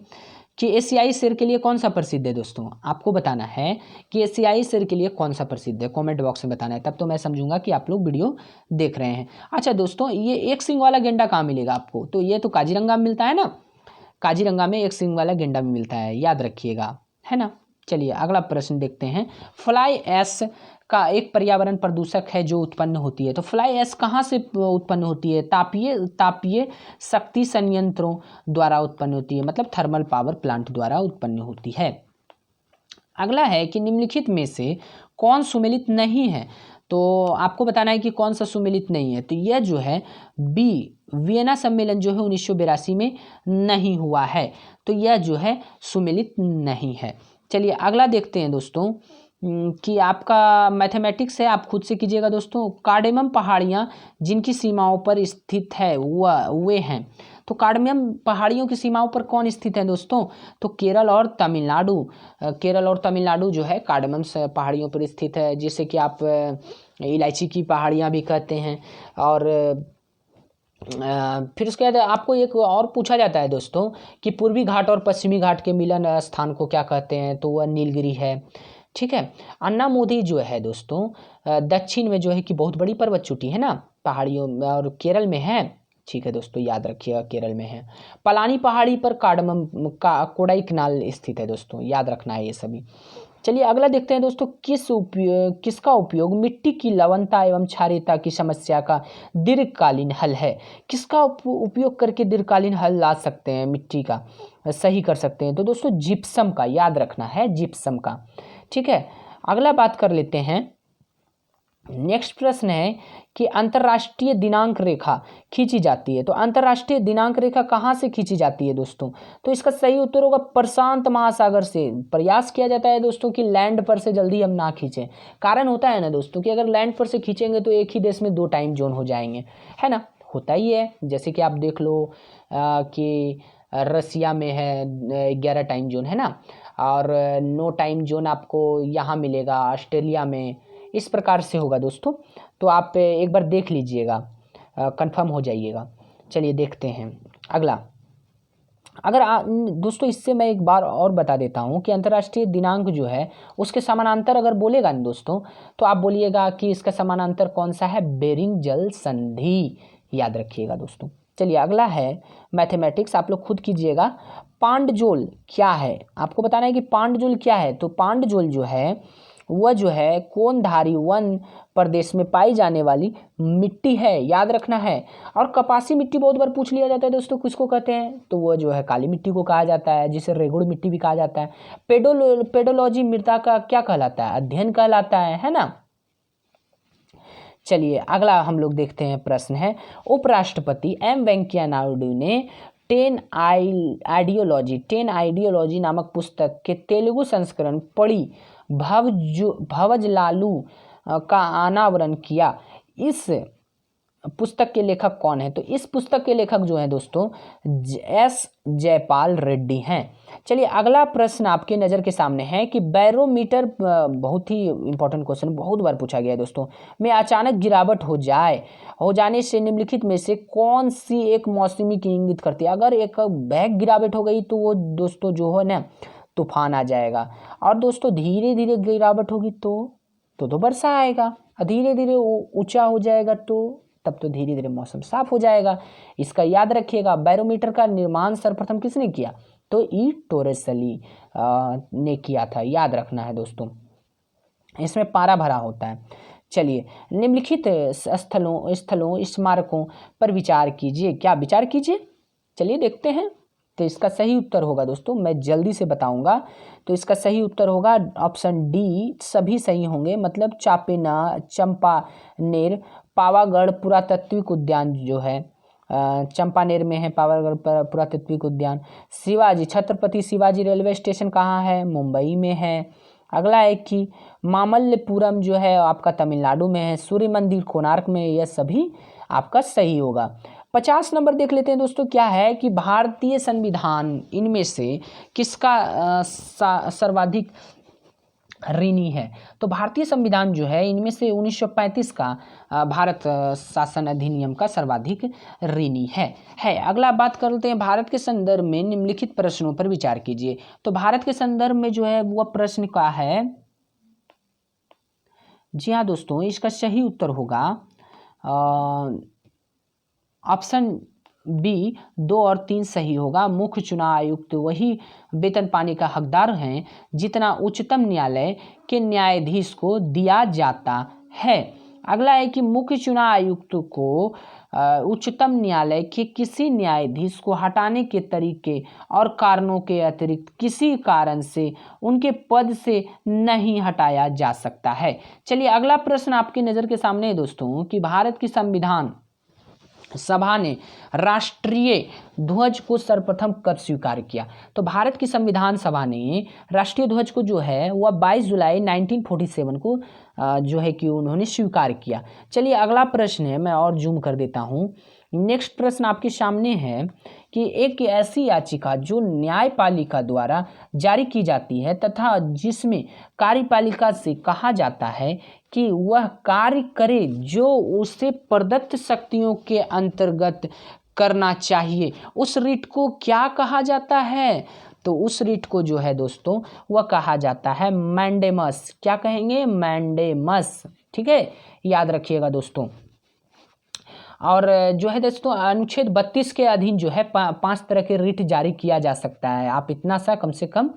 कि एशियाई शेर के लिए कौन सा प्रसिद्ध है। दोस्तों आपको बताना है कि एशियाई शेर के लिए कौन सा प्रसिद्ध है, कमेंट बॉक्स में बताना है, तब तो मैं समझूंगा कि आप लोग वीडियो देख रहे हैं। अच्छा दोस्तों ये एक सींग वाला गेंडा कहाँ मिलेगा आपको, तो ये तो काजीरंगा में मिलता है ना, काजीरंगा में एक सींग वाला गेंडा भी मिलता है, याद रखिएगा, है ना। चलिए अगला प्रश्न देखते हैं। फ्लाई ऐश का एक पर्यावरण प्रदूषक है जो उत्पन्न होती है। तो फ्लाई ऐश कहाँ से उत्पन्न होती है, तापीय शक्ति संयंत्रों द्वारा उत्पन्न होती है, मतलब थर्मल पावर प्लांट द्वारा उत्पन्न होती है। अगला है कि निम्नलिखित में से कौन सुमेलित नहीं है। तो आपको बताना है कि कौन सा सुमेलित नहीं है। तो यह जो है वियना सम्मेलन जो है 1982 में नहीं हुआ है, तो यह जो है सुमेलित नहीं है। चलिए अगला देखते हैं दोस्तों कि आपका मैथमेटिक्स है, आप खुद से कीजिएगा दोस्तों। कार्डेमम पहाड़ियाँ जिनकी सीमाओं पर स्थित है वे हैं। तो कार्डेमम पहाड़ियों की सीमाओं पर कौन स्थित है दोस्तों, तो केरल और तमिलनाडु जो है कार्डेमम पहाड़ियों पर स्थित है, जिसे कि आप इलायची की पहाड़ियाँ भी कहते हैं। और फिर उसके बाद आपको एक और पूछा जाता है दोस्तों कि पूर्वी घाट और पश्चिमी घाट के मिलन स्थान को क्या कहते हैं, तो वह नीलगिरी है। ठीक है। अन्नामोदी जो है दोस्तों दक्षिण में जो है कि बहुत बड़ी पर्वत चोटी है ना, पहाड़ियों में, और केरल में है। ठीक है दोस्तों, याद रखिएगा केरल में है। पलानी पहाड़ी पर कार्डमम का कोडाईकनाल स्थित है दोस्तों, याद रखना है ये सभी। चलिए अगला देखते हैं दोस्तों, किसका उपयोग मिट्टी की लवणता एवं क्षारीयता की समस्या का दीर्घकालीन हल है। किसका उपयोग करके दीर्घकालीन हल ला सकते हैं, मिट्टी का सही कर सकते हैं, तो दोस्तों जिप्सम का, याद रखना है जिप्सम का। ठीक है, अगला बात कर लेते हैं। नेक्स्ट प्रश्न है कि अंतर्राष्ट्रीय दिनांक रेखा खींची जाती है, तो अंतर्राष्ट्रीय दिनांक रेखा कहाँ से खींची जाती है दोस्तों, तो इसका सही उत्तर होगा प्रशांत महासागर से। प्रयास किया जाता है दोस्तों कि लैंड पर से जल्दी हम ना खींचें। कारण होता है ना दोस्तों कि अगर लैंड पर से खींचेंगे तो एक ही देश में 2 टाइम जोन हो जाएंगे, है ना, होता ही है। जैसे कि आप देख लो कि रसिया में है 11 टाइम जोन, है ना, और 9 टाइम जोन आपको यहाँ मिलेगा ऑस्ट्रेलिया में। इस प्रकार से होगा दोस्तों, तो आप एक बार देख लीजिएगा, कंफर्म हो जाइएगा। चलिए देखते हैं अगला। अगर दोस्तों इससे मैं एक बार और बता देता हूँ कि अंतर्राष्ट्रीय दिनांक जो है उसके समानांतर अगर बोलेगा ना दोस्तों, तो आप बोलिएगा कि इसका समानांतर कौन सा है, बेरिंग जल संधि, याद रखिएगा दोस्तों। चलिए अगला है मैथमेटिक्स, आप लोग खुद कीजिएगा। पांडजोल क्या है, आपको बताना है कि पांडजोल क्या है। तो पांडजोल जो है वह जो है कोनधारी वन प्रदेश में पाई जाने वाली मिट्टी है, याद रखना है। और कपासी मिट्टी बहुत बार पूछ लिया जाता है दोस्तों, किसको कहते हैं, तो वह जो है काली मिट्टी को कहा जाता है, जिसे रेगुड़ मिट्टी भी कहा जाता है। पेडोलॉजी मृदा का क्या कहलाता है, अध्ययन कहलाता है ना। चलिए अगला हम लोग देखते हैं, प्रश्न है उपराष्ट्रपति एम वेंकैया नायडू ने 10 आइडियोलॉजी नामक पुस्तक के तेलुगु संस्करण पढ़ी भवजलालू का अनावरण किया। इस पुस्तक के लेखक कौन है, तो इस पुस्तक के लेखक जो हैं दोस्तों एस जयपाल रेड्डी हैं। चलिए अगला प्रश्न आपके नज़र के सामने है कि बैरोमीटर, बहुत ही इंपॉर्टेंट क्वेश्चन, बहुत बार पूछा गया है दोस्तों, में अचानक गिरावट हो जाने से निम्नलिखित में से कौन सी एक मौसमी की इंगित करती है। अगर एक बैग गिरावट हो गई तो वो दोस्तों जो है ना तूफान आ जाएगा, और दोस्तों धीरे धीरे गिरावट होगी तो वर्षा आएगा, धीरे धीरे ऊंचा हो जाएगा तब तो धीरे धीरे मौसम साफ हो जाएगा। इसका याद रखिएगा। बैरोमीटर का निर्माण सर्वप्रथम किसने किया, तो ई टोरेसली ने किया था, याद रखना है दोस्तों। इसमें पारा भरा होता है। चलिए निम्नलिखित स्थलों स्मारकों पर विचार कीजिए, क्या विचार कीजिए, चलिए देखते हैं। तो इसका सही उत्तर होगा दोस्तों, मैं जल्दी से बताऊंगा, तो इसका सही उत्तर होगा ऑप्शन डी, सभी सही होंगे। मतलब चंपानेर पावागढ़ पुरातात्विक उद्यान जो है चंपानेर में है, पावागढ़ पुरातात्विक उद्यान। छत्रपति शिवाजी रेलवे स्टेशन कहाँ है, मुंबई में है। अगला है कि मामल्लपुरम जो है आपका तमिलनाडु में है। सूर्य मंदिर कोणार्क में, यह सभी आपका सही होगा। 50 नंबर देख लेते हैं दोस्तों, क्या है कि भारतीय संविधान इनमें से किसका सर्वाधिक ऋणी है। तो भारतीय संविधान जो है इनमें से 1935 का भारत शासन अधिनियम का सर्वाधिक ऋणी है। अगला बात करते हैं, भारत के संदर्भ में निम्नलिखित प्रश्नों पर विचार कीजिए। तो भारत के संदर्भ में जो है वह प्रश्न का है, जी हाँ दोस्तों, इसका सही उत्तर होगा ऑप्शन बी, 2 और 3 सही होगा। मुख्य चुनाव आयुक्त वही वेतन पाने का हकदार हैं जितना उच्चतम न्यायालय के न्यायाधीश को दिया जाता है। अगला है कि मुख्य चुनाव आयुक्त को उच्चतम न्यायालय के किसी न्यायाधीश को हटाने के तरीके और कारणों के अतिरिक्त किसी कारण से उनके पद से नहीं हटाया जा सकता है। चलिए अगला प्रश्न आपकी नज़र के सामने है दोस्तों कि भारत की संविधान सभा ने राष्ट्रीय ध्वज को सर्वप्रथम कब स्वीकार किया। तो भारत की संविधान सभा ने राष्ट्रीय ध्वज को जो है वह 22 जुलाई 1947 को जो है कि उन्होंने स्वीकार किया। चलिए अगला प्रश्न है, मैं और जूम कर देता हूँ। नेक्स्ट प्रश्न आपके सामने है कि एक ऐसी याचिका जो न्यायपालिका द्वारा जारी की जाती है तथा जिसमें कार्यपालिका से कहा जाता है कि वह कार्य करे जो उसे प्रदत्त शक्तियों के अंतर्गत करना चाहिए। उस रीट को क्या कहा जाता है? तो उस रीट को जो है दोस्तों वह कहा जाता है मैंडेमस। क्या कहेंगे? मैंडेमस। ठीक है, याद रखिएगा दोस्तों। और जो है दोस्तों अनुच्छेद 32 के अधीन जो है 5 तरह के रिट जारी किया जा सकता है। आप इतना सा कम से कम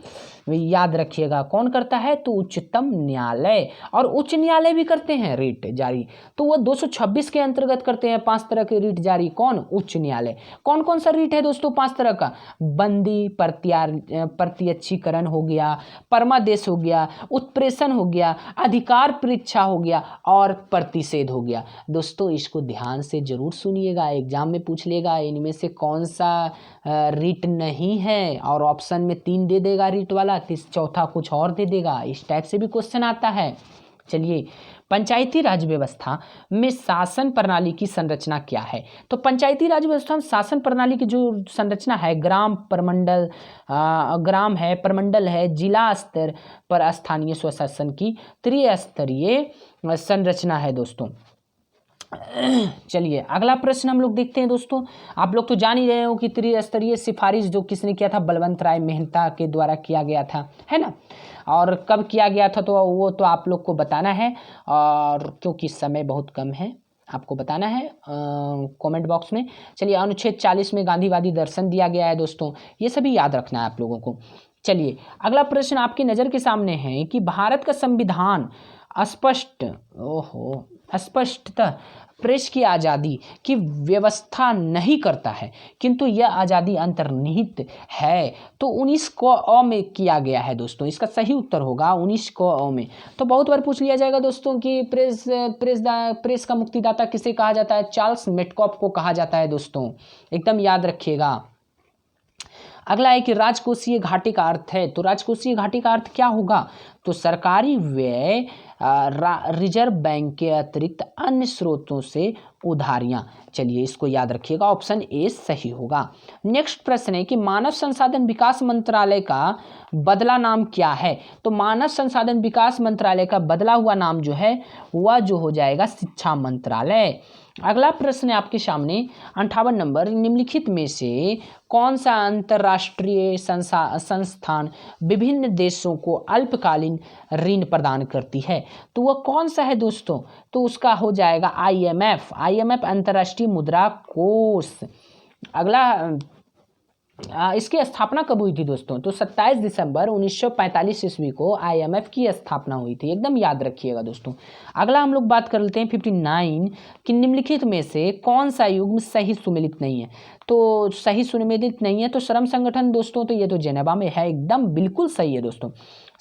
याद रखिएगा। कौन करता है? तो उच्चतम न्यायालय, और उच्च न्यायालय भी करते हैं रिट जारी। तो वो 226 के अंतर्गत करते हैं 5 तरह के रिट जारी। कौन? उच्च न्यायालय। कौन कौन सा रिट है दोस्तों 5 तरह का? बंदी प्रत्यक्षीकरण हो गया, परमादेश हो गया, उत्प्रेषण हो गया, अधिकार परीक्षा हो गया और प्रतिषेध हो गया। दोस्तों इसको ध्यान से जरूर सुनिएगा, एग्जाम में पूछ लेगा इनमें से कौन सा रीट नहीं है, और ऑप्शन में 3 दे देगा रीट वाला, चौथा कुछ और दे देगा। इस टाइप से भी क्वेश्चन आता है। चलिए, पंचायती राज व्यवस्था में शासन प्रणाली की संरचना क्या है? तो पंचायती राज व्यवस्था में शासन प्रणाली की जो संरचना है, ग्राम प्रमंडल, ग्राम है, प्रमंडल है, जिला स्तर पर स्थानीय स्वशासन की त्रिस्तरीय संरचना है दोस्तों। चलिए अगला प्रश्न हम लोग देखते हैं दोस्तों। आप लोग तो जान ही रहे हो कि त्रिस्तरीय सिफारिश जो किसने किया था? बलवंत राय मेहता के द्वारा किया गया था, है ना। और कब किया गया था तो वो तो आप लोग को बताना है, और क्योंकि समय बहुत कम है आपको बताना है कमेंट बॉक्स में। चलिए, अनुच्छेद 40 में गांधीवादी दर्शन दिया गया है दोस्तों, ये सभी याद रखना है आप लोगों को। चलिए अगला प्रश्न आपकी नज़र के सामने है कि भारत का संविधान स्पष्टतः प्रेस की आज़ादी की व्यवस्था नहीं करता है, किंतु यह आज़ादी अंतर्निहित है। तो 19 को अ में किया गया है दोस्तों, इसका सही उत्तर होगा 19 को अ में। तो बहुत बार पूछ लिया जाएगा दोस्तों कि प्रेस का मुक्तिदाता किसे कहा जाता है? चार्ल्स मेटकॉफ को कहा जाता है दोस्तों, एकदम याद रखिएगा। अगला है कि राजकोषीय घाटे का अर्थ है। तो राजकोषीय घाटे का अर्थ क्या होगा? तो सरकारी व्यय, रिजर्व बैंक के अतिरिक्त अन्य स्रोतों से उधारियां। चलिए इसको याद रखिएगा, ऑप्शन ए सही होगा। नेक्स्ट प्रश्न है कि मानव संसाधन विकास मंत्रालय का बदला नाम क्या है? तो मानव संसाधन विकास मंत्रालय का बदला हुआ नाम जो है वह जो हो जाएगा शिक्षा मंत्रालय। अगला प्रश्न है आपके सामने 58 नंबर, निम्नलिखित में से कौन सा अंतर्राष्ट्रीय संस्थान विभिन्न देशों को अल्पकालीन ऋण प्रदान करती है? तो वह कौन सा है दोस्तों? तो उसका हो जाएगा IMF अंतर्राष्ट्रीय मुद्रा कोष। अगला इसकी स्थापना कब हुई थी दोस्तों? तो 27 दिसंबर 1945 ईस्वी को IMF की स्थापना हुई थी, एकदम याद रखिएगा दोस्तों। अगला हम लोग बात कर लेते हैं 59 कि निम्नलिखित में से कौन सा युग्म सही सुमेलित नहीं है? तो सही सुमेलित नहीं है तो श्रम संगठन दोस्तों, तो ये तो जेनेवा में है, एकदम बिल्कुल सही है दोस्तों।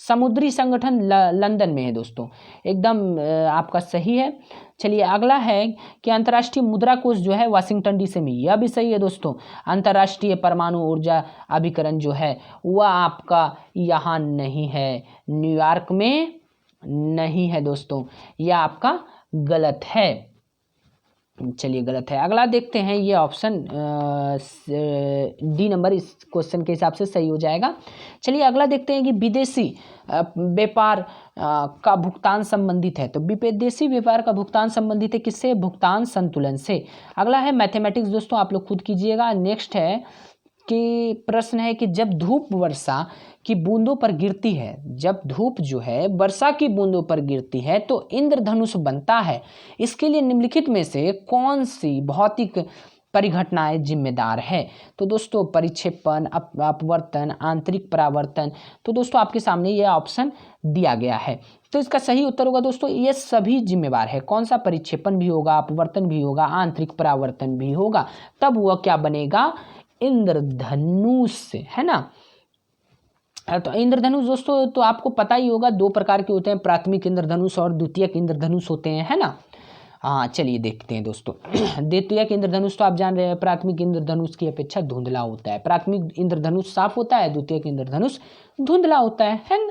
समुद्री संगठन लंदन में है दोस्तों, एकदम आपका सही है। चलिए अगला है कि अंतर्राष्ट्रीय मुद्रा कोष जो है वाशिंगटन DC में, यह भी सही है दोस्तों। अंतर्राष्ट्रीय परमाणु ऊर्जा अभिकरण जो है वह आपका यहाँ नहीं है, न्यूयॉर्क में नहीं है दोस्तों, यह आपका गलत है। चलिए गलत है। अगला देखते हैं, ये ऑप्शन डी नंबर इस क्वेश्चन के हिसाब से सही हो जाएगा। चलिए अगला देखते हैं कि विदेशी व्यापार का भुगतान संबंधित है। तो विदेशी व्यापार का भुगतान संबंधित है किससे? भुगतान संतुलन से। अगला है मैथमेटिक्स दोस्तों, आप लोग खुद कीजिएगा। नेक्स्ट है कि प्रश्न है कि जब धूप वर्षा की बूंदों पर गिरती है, जब धूप जो है वर्षा की बूंदों पर गिरती है तो इंद्रधनुष बनता है। इसके लिए निम्नलिखित में से कौन सी भौतिक परिघटनाएं जिम्मेदार है? तो दोस्तों परिक्षेपण, अपवर्तन, आंतरिक परावर्तन। तो दोस्तों आपके सामने यह ऑप्शन दिया गया है, तो इसका सही उत्तर होगा दोस्तों ये सभी जिम्मेवार है। कौन सा? परिक्षेपण भी होगा, अपवर्तन भी होगा, आंतरिक परावर्तन भी होगा, तब वह क्या बनेगा? इंद्रधनुष, है ना। तो इंद्रधनुष दोस्तों तो आपको पता ही होगा 2 प्रकार के होते हैं, प्राथमिक इंद्रधनुष और द्वितीयक इंद्रधनुष होते हैं, है ना। हाँ चलिए देखते हैं दोस्तों। द्वितीयक इंद्रधनुष तो आप जान रहे हैं प्राथमिक इंद्रधनुष की अपेक्षा धुंधला होता है। प्राथमिक इंद्रधनुष साफ होता है, द्वितीयक इंद्रधनुष धुंधला होता है ना।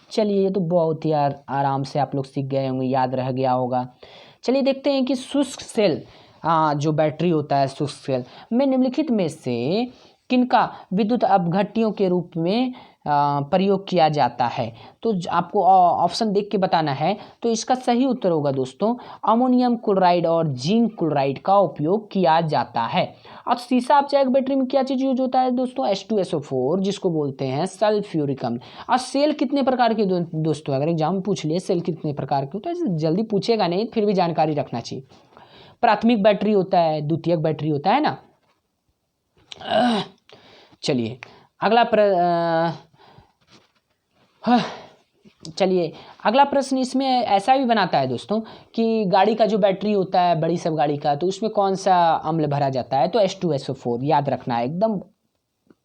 चलिए ये तो बहुत ही आराम से आप लोग सीख गए होंगे, याद रह गया होगा। चलिए देखते हैं कि शुष्क सेल जो बैटरी होता है शुष्क सेल में निम्नलिखित में से किनका विद्युत अपघट्यों के रूप में प्रयोग किया जाता है। तो आपको ऑप्शन देख के बताना है। तो इसका सही उत्तर होगा दोस्तों अमोनियम क्लोराइड और जिंक क्लोराइड का उपयोग किया जाता है। और सीसा अपचायक बैटरी में क्या चीज यूज होता है दोस्तों? H2SO4, जिसको बोलते हैं सल्फ्यूरिक अम्ल। और सेल कितने प्रकार के दोस्तों, अगर एग्जाम में पूछ लिए सेल कितने प्रकार के होते हैं, जल्दी पूछेगा नहीं, फिर भी जानकारी रखना चाहिए। प्राथमिक बैटरी होता है, द्वितीयक बैटरी होता है ना। चलिए अगला प्रश्न इसमें ऐसा भी बनाता है दोस्तों कि गाड़ी का जो बैटरी होता है बड़ी सब गाड़ी का, तो उसमें कौन सा अम्ल भरा जाता है? तो H2SO4 याद रखना है,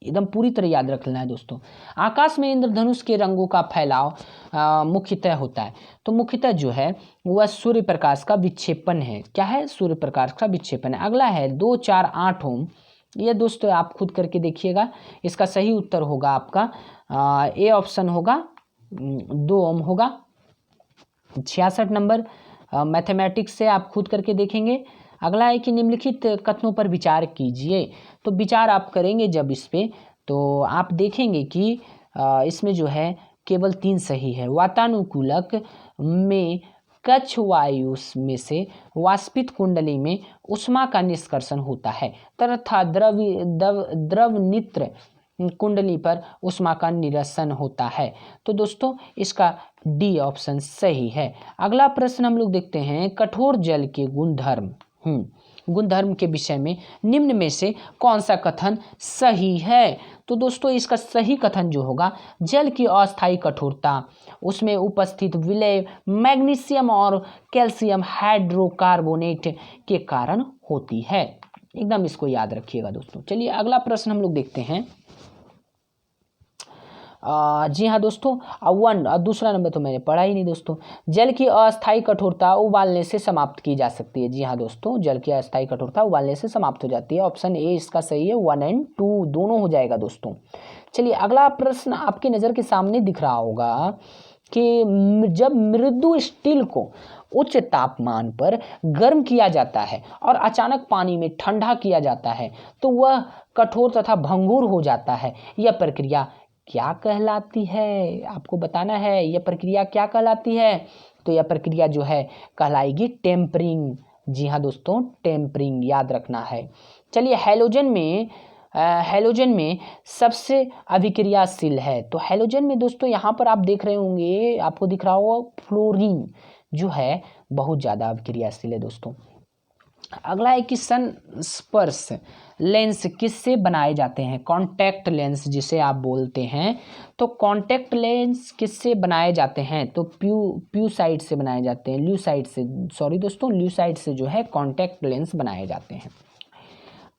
एकदम पूरी तरह याद रखना है दोस्तों। आकाश में इंद्रधनुष के रंगों का फैलाव मुख्यतः होता है। तो मुख्यतः जो है वह सूर्य प्रकाश का विक्षेपण है। क्या है? सूर्य प्रकाश का विक्षेपण है। अगला है 2, 4, 8 ओम। ये दोस्तों आप खुद करके देखिएगा। इसका सही उत्तर होगा आपका ए ऑप्शन होगा, 2 ओम होगा। 66 नंबर मैथमेटिक्स से आप खुद करके देखेंगे। अगला है कि निम्नलिखित कथनों पर विचार कीजिए। तो विचार आप करेंगे जब इस पे, तो आप देखेंगे कि इसमें जो है केवल 3 सही है। वातानुकूलक में कक्ष वायु में से वाष्पित कुंडली में उष्मा का निष्कर्षण होता है तथा द्रव नित्र कुंडली पर उष्मा का निरसन होता है। तो दोस्तों इसका डी ऑप्शन सही है। अगला प्रश्न हम लोग देखते हैं कठोर जल के गुणधर्म के विषय में निम्न में से कौन सा कथन सही है? तो दोस्तों इसका सही कथन जो होगा, जल की अस्थायी कठोरता, उसमें उपस्थित विलय मैग्नीशियम और कैल्शियम हाइड्रोकार्बोनेट के कारण होती है। एकदम इसको याद रखिएगा दोस्तों। चलिए अगला प्रश्न हम लोग देखते हैं। जी हाँ दोस्तों, दूसरा नंबर तो मैंने पढ़ा ही नहीं दोस्तों। जल की अस्थायी कठोरता उबालने से समाप्त की जा सकती है। जी हाँ दोस्तों, जल की अस्थायी कठोरता उबालने से समाप्त हो जाती है। ऑप्शन ए इसका सही है, 1 और 2 दोनों हो जाएगा दोस्तों। चलिए अगला प्रश्न आपकी नज़र के सामने दिख रहा होगा कि जब मृदु स्टील को उच्च तापमान पर गर्म किया जाता है और अचानक पानी में ठंडा किया जाता है तो वह कठोर तथा भंगुर हो जाता है। यह प्रक्रिया क्या कहलाती है? आपको बताना है यह प्रक्रिया क्या कहलाती है। तो यह प्रक्रिया जो है कहलाएगी टेम्परिंग। जी हाँ दोस्तों, टेम्परिंग याद रखना है। चलिए हैलोजन में सबसे अभिक्रियाशील है। तो हैलोजन में दोस्तों यहाँ पर आप देख रहे होंगे, आपको दिख रहा होगा फ्लोरीन जो है बहुत ज़्यादा अभिक्रियाशील है दोस्तों। अगला है कि संस्पर्श लेंस किससे बनाए जाते हैं? कॉन्टैक्ट लेंस जिसे आप बोलते हैं। तो कॉन्टैक्ट लेंस किससे बनाए जाते हैं? तो प्यूसाइड से बनाए जाते हैं, ल्यूसाइड से जो है कॉन्टैक्ट लेंस बनाए जाते हैं।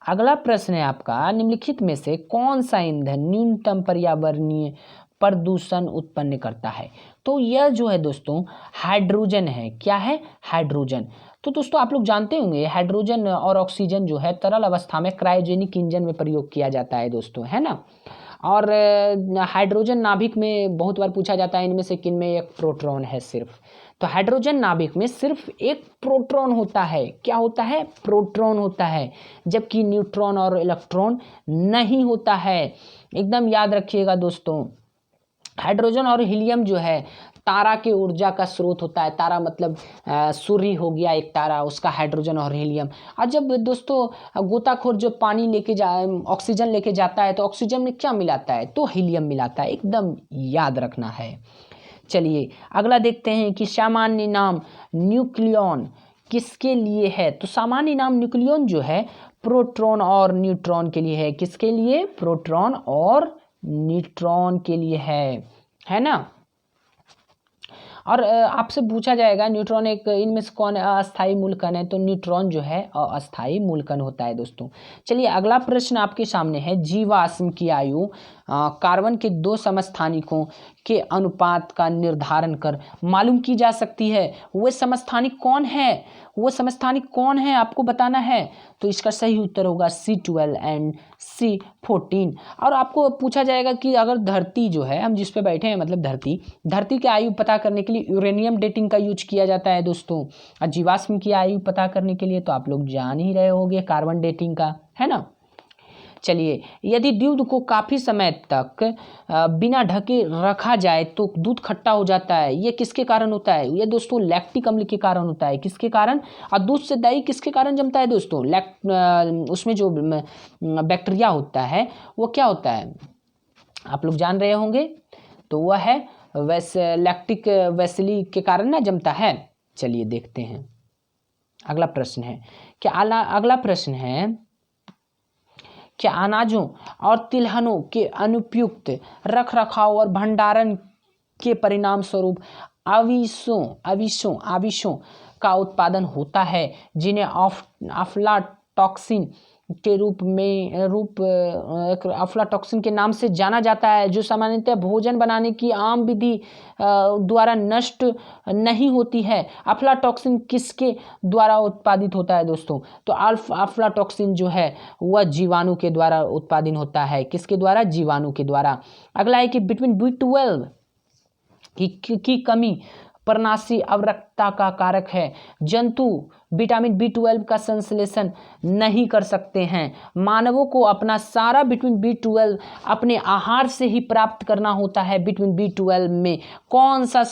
अगला प्रश्न है आपका, निम्नलिखित में से कौन सा ईंधन न्यूनतम पर्यावरणीय प्रदूषण उत्पन्न करता है? तो यह जो है दोस्तों हाइड्रोजन है। क्या है? हाइड्रोजन। तो दोस्तों आप लोग जानते होंगे हाइड्रोजन और ऑक्सीजन जो है तरल अवस्था में क्रायोजेनिक इंजन में प्रयोग किया जाता है दोस्तों, है ना। और हाइड्रोजन नाभिक में बहुत बार पूछा जाता है इनमें से किन में एक प्रोटॉन है सिर्फ। तो हाइड्रोजन नाभिक में सिर्फ एक प्रोटॉन होता है। क्या होता है? प्रोटॉन होता है, जबकि न्यूट्रॉन और इलेक्ट्रॉन नहीं होता है। एकदम याद रखिएगा दोस्तों। हाइड्रोजन और हीलियम जो है तारा के ऊर्जा का स्रोत होता है। तारा मतलब सूर्य हो गया एक तारा, उसका हाइड्रोजन और हीलियम। और जब दोस्तों गोताखोर जो पानी लेके ऑक्सीजन लेके जाता है तो ऑक्सीजन में क्या मिलाता है? तो हीलियम मिलाता है। एकदम याद रखना है। चलिए अगला देखते हैं कि सामान्य नाम न्यूक्लियॉन किसके लिए है? तो सामान्य नाम न्यूक्लियॉन जो है प्रोटॉन और न्यूट्रॉन के लिए है। किसके लिए? प्रोटॉन और न्यूट्रॉन के लिए है ना। और आपसे पूछा जाएगा न्यूट्रॉन एक इनमें से कौन अस्थायी मूलकण है? तो न्यूट्रॉन जो है अस्थायी मूलकण होता है दोस्तों। चलिए अगला प्रश्न आपके सामने है, जीवाश्म की आयु कार्बन के 2 समस्थानिकों के अनुपात का निर्धारण कर मालूम की जा सकती है। वो समस्थानिक कौन है आपको बताना है। तो इसका सही उत्तर होगा C12 एंड C14। और आपको पूछा जाएगा कि अगर धरती जो है हम जिस पे बैठे हैं मतलब धरती की आयु पता करने के लिए यूरेनियम डेटिंग का यूज किया जाता है दोस्तों। और जीवाश्म की आयु पता करने के लिए तो आप लोग जान ही रहे होंगे कार्बन डेटिंग का, है ना। चलिए, यदि दूध को काफ़ी समय तक बिना ढके रखा जाए तो दूध खट्टा हो जाता है। ये किसके कारण होता है? ये दोस्तों लैक्टिक अम्ल के कारण होता है। किसके कारण? और दूध से दही किसके कारण जमता है दोस्तों? उसमें जो बैक्टीरिया होता है वो क्या होता है, आप लोग जान रहे होंगे, तो वह है लैक्टिक वैसिली के कारण ना जमता है। चलिए देखते हैं अगला प्रश्न है। अगला प्रश्न है, क्या अनाजों और तिलहनों के अनुपयुक्त रख रखाव और भंडारण के परिणाम स्वरूप आविशों का उत्पादन होता है, जिन्हें अफ्लाटॉक्सिन के अफ्लाटॉक्सिन के नाम से जाना जाता है, जो सामान्यतः भोजन बनाने की आम विधि द्वारा नष्ट नहीं होती है। अफ्लाटॉक्सिन किसके द्वारा उत्पादित होता है दोस्तों? तो अफ्लाटॉक्सिन जो है वह जीवाणु के द्वारा उत्पादित होता है। किसके द्वारा? जीवाणु के द्वारा। अगला है कि विटामिन B12 की कमी पर्णाशी अवरक्तता का कारक है। जंतु विटामिन B12 का संश्लेषण नहीं कर सकते हैं। मानवों को अपना सारा विटामिन B12 अपने आहार से ही प्राप्त करना होता है। विटामिन B12 में कौन सा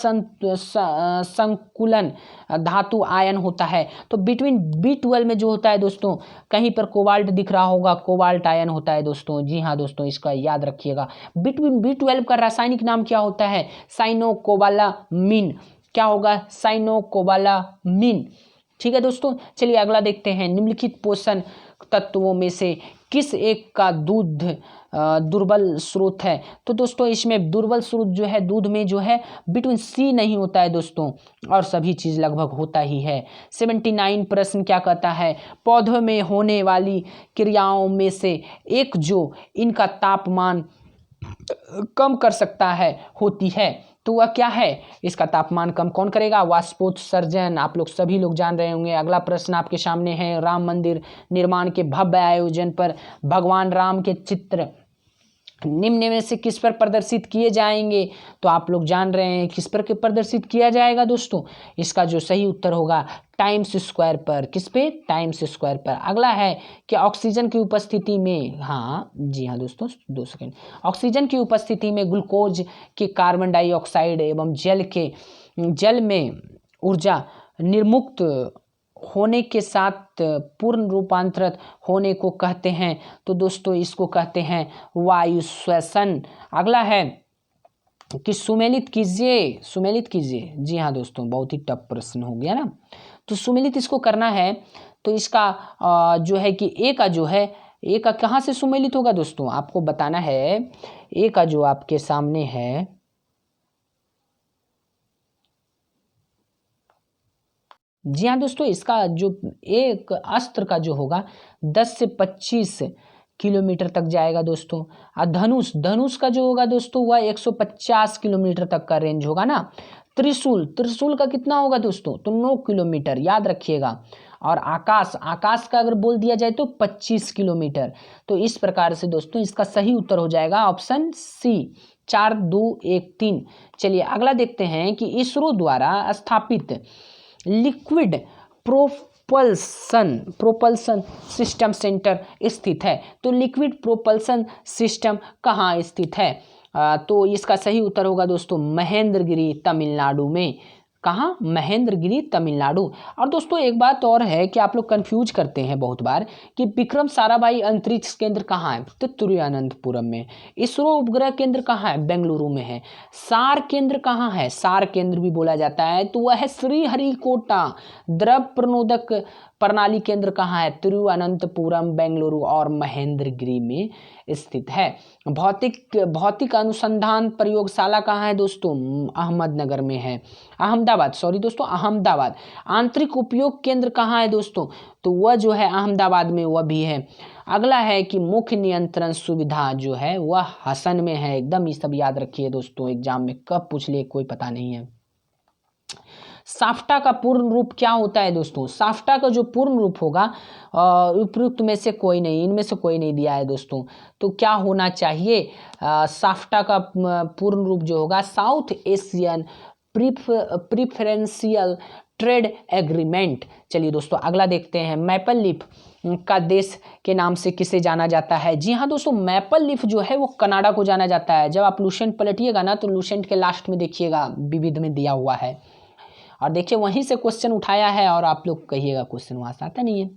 संकुलन धातु आयन होता है? तो विटामिन B12 में जो होता है दोस्तों, कहीं पर कोबाल्ट दिख रहा होगा, कोबाल्ट आयन होता है दोस्तों। जी हाँ दोस्तों, इसका याद रखिएगा। विटामिन B12 का रासायनिक नाम क्या होता है? साइनोकोबालामिन। क्या होगा? साइनोकोबालामिन। ठीक है दोस्तों, चलिए अगला देखते हैं। निम्नलिखित पोषण तत्वों में से किस एक का दूध दुर्बल स्रोत है? तो दोस्तों इसमें दुर्बल स्रोत जो है दूध में जो है विटामिन C नहीं होता है दोस्तों, और सभी चीज़ लगभग होता ही है। 79 प्रश्न क्या कहता है? पौधों में होने वाली क्रियाओं में से एक जो इनका तापमान कम कर सकता है होती है, तो वह क्या है? इसका तापमान कम कौन करेगा? वाष्पोत्सर्जन। आप लोग सभी लोग जान रहे होंगे। अगला प्रश्न आपके सामने है, राम मंदिर निर्माण के भव्य आयोजन पर भगवान राम के चित्र निम्न में से किस पर प्रदर्शित किए जाएंगे? तो आप लोग जान रहे हैं किस पर प्रदर्शित किया जाएगा दोस्तों? इसका जो सही उत्तर होगा टाइम्स स्क्वायर पर। किस पे? टाइम्स स्क्वायर पर। अगला है कि ऑक्सीजन की उपस्थिति में, हाँ जी हाँ दोस्तों 2 सेकेंड, ऑक्सीजन की उपस्थिति में ग्लूकोज के कार्बन डाइऑक्साइड एवं जल में ऊर्जा निर्मुक्त होने के साथ पूर्ण रूपांतरित होने को कहते हैं। तो दोस्तों इसको कहते हैं वायु श्वसन। अगला है कि सुमेलित कीजिए। जी हाँ दोस्तों, बहुत ही टफ प्रश्न हो गया ना, तो सुमेलित इसको करना है। तो इसका जो है कि ए का कहाँ से सुमेलित होगा दोस्तों? आपको बताना है। ए का जो आपके सामने है, जी हाँ दोस्तों, इसका जो एक अस्त्र का जो होगा 10 से 25 किलोमीटर तक जाएगा दोस्तों। और धनुष का जो होगा दोस्तों वह 150 किलोमीटर तक का रेंज होगा ना। त्रिशूल का कितना होगा दोस्तों? तो 9 किलोमीटर, याद रखिएगा। और आकाश का अगर बोल दिया जाए तो 25 किलोमीटर। तो इस प्रकार से दोस्तों इसका सही उत्तर हो जाएगा ऑप्शन सी, 4 2 1 3। चलिए अगला देखते हैं कि इसरो द्वारा स्थापित लिक्विड प्रोपल्सन सिस्टम सेंटर स्थित है। तो लिक्विड प्रोपल्सन सिस्टम कहाँ स्थित है? तो इसका सही उत्तर होगा दोस्तों महेंद्रगिरी तमिलनाडु में। कहाँ? महेंद्रगिरी तमिलनाडु। और दोस्तों एक बात और है कि आप लोग कंफ्यूज करते हैं बहुत बार कि विक्रम साराभाई अंतरिक्ष केंद्र कहाँ है? तो तिरुवनंतपुरम में। इसरो उपग्रह केंद्र कहाँ है? बेंगलुरु में है। सार केंद्र कहाँ है? सार केंद्र भी बोला जाता है, तो वह है श्रीहरिकोटा। द्रव प्रणोदक प्रणाली केंद्र कहाँ है? तिरुवनंतपुरम, बेंगलुरु और महेंद्रगिरी में स्थित है। भौतिक अनुसंधान प्रयोगशाला कहाँ है दोस्तों? अहमदनगर में है। अहमदाबाद। आंतरिक उपयोग केंद्र कहाँ है दोस्तों? तो वह जो है अहमदाबाद में, वह भी है। अगला है कि मुख्य नियंत्रण सुविधा जो है वह हसन में है। एकदम ये सब याद रखिए दोस्तों, एग्जाम में कब पूछ ले कोई पता नहीं है। साफ्टा का पूर्ण रूप क्या होता है दोस्तों? साफ्टा का जो पूर्ण रूप होगा, उपयुक्त में से कोई नहीं, इनमें से कोई नहीं दिया है दोस्तों। तो क्या होना चाहिए? साफ्टा का पूर्ण रूप जो होगा south Asian preferential trade agreement. चलिए दोस्तों अगला देखते हैं, मैपल लीफ का देश के नाम से किसे जाना जाता है? जी हाँ दोस्तों, मैपल लीफ जो है वो कनाडा को जाना जाता है। जब आप लूसेंट पलटिएगा ना तो लूसेंट के लास्ट में देखिएगा विविध में दिया हुआ है, और देखिए वहीं से क्वेश्चन उठाया है और आप लोग कहिएगा क्वेश्चन वहाँ से आता नहीं है।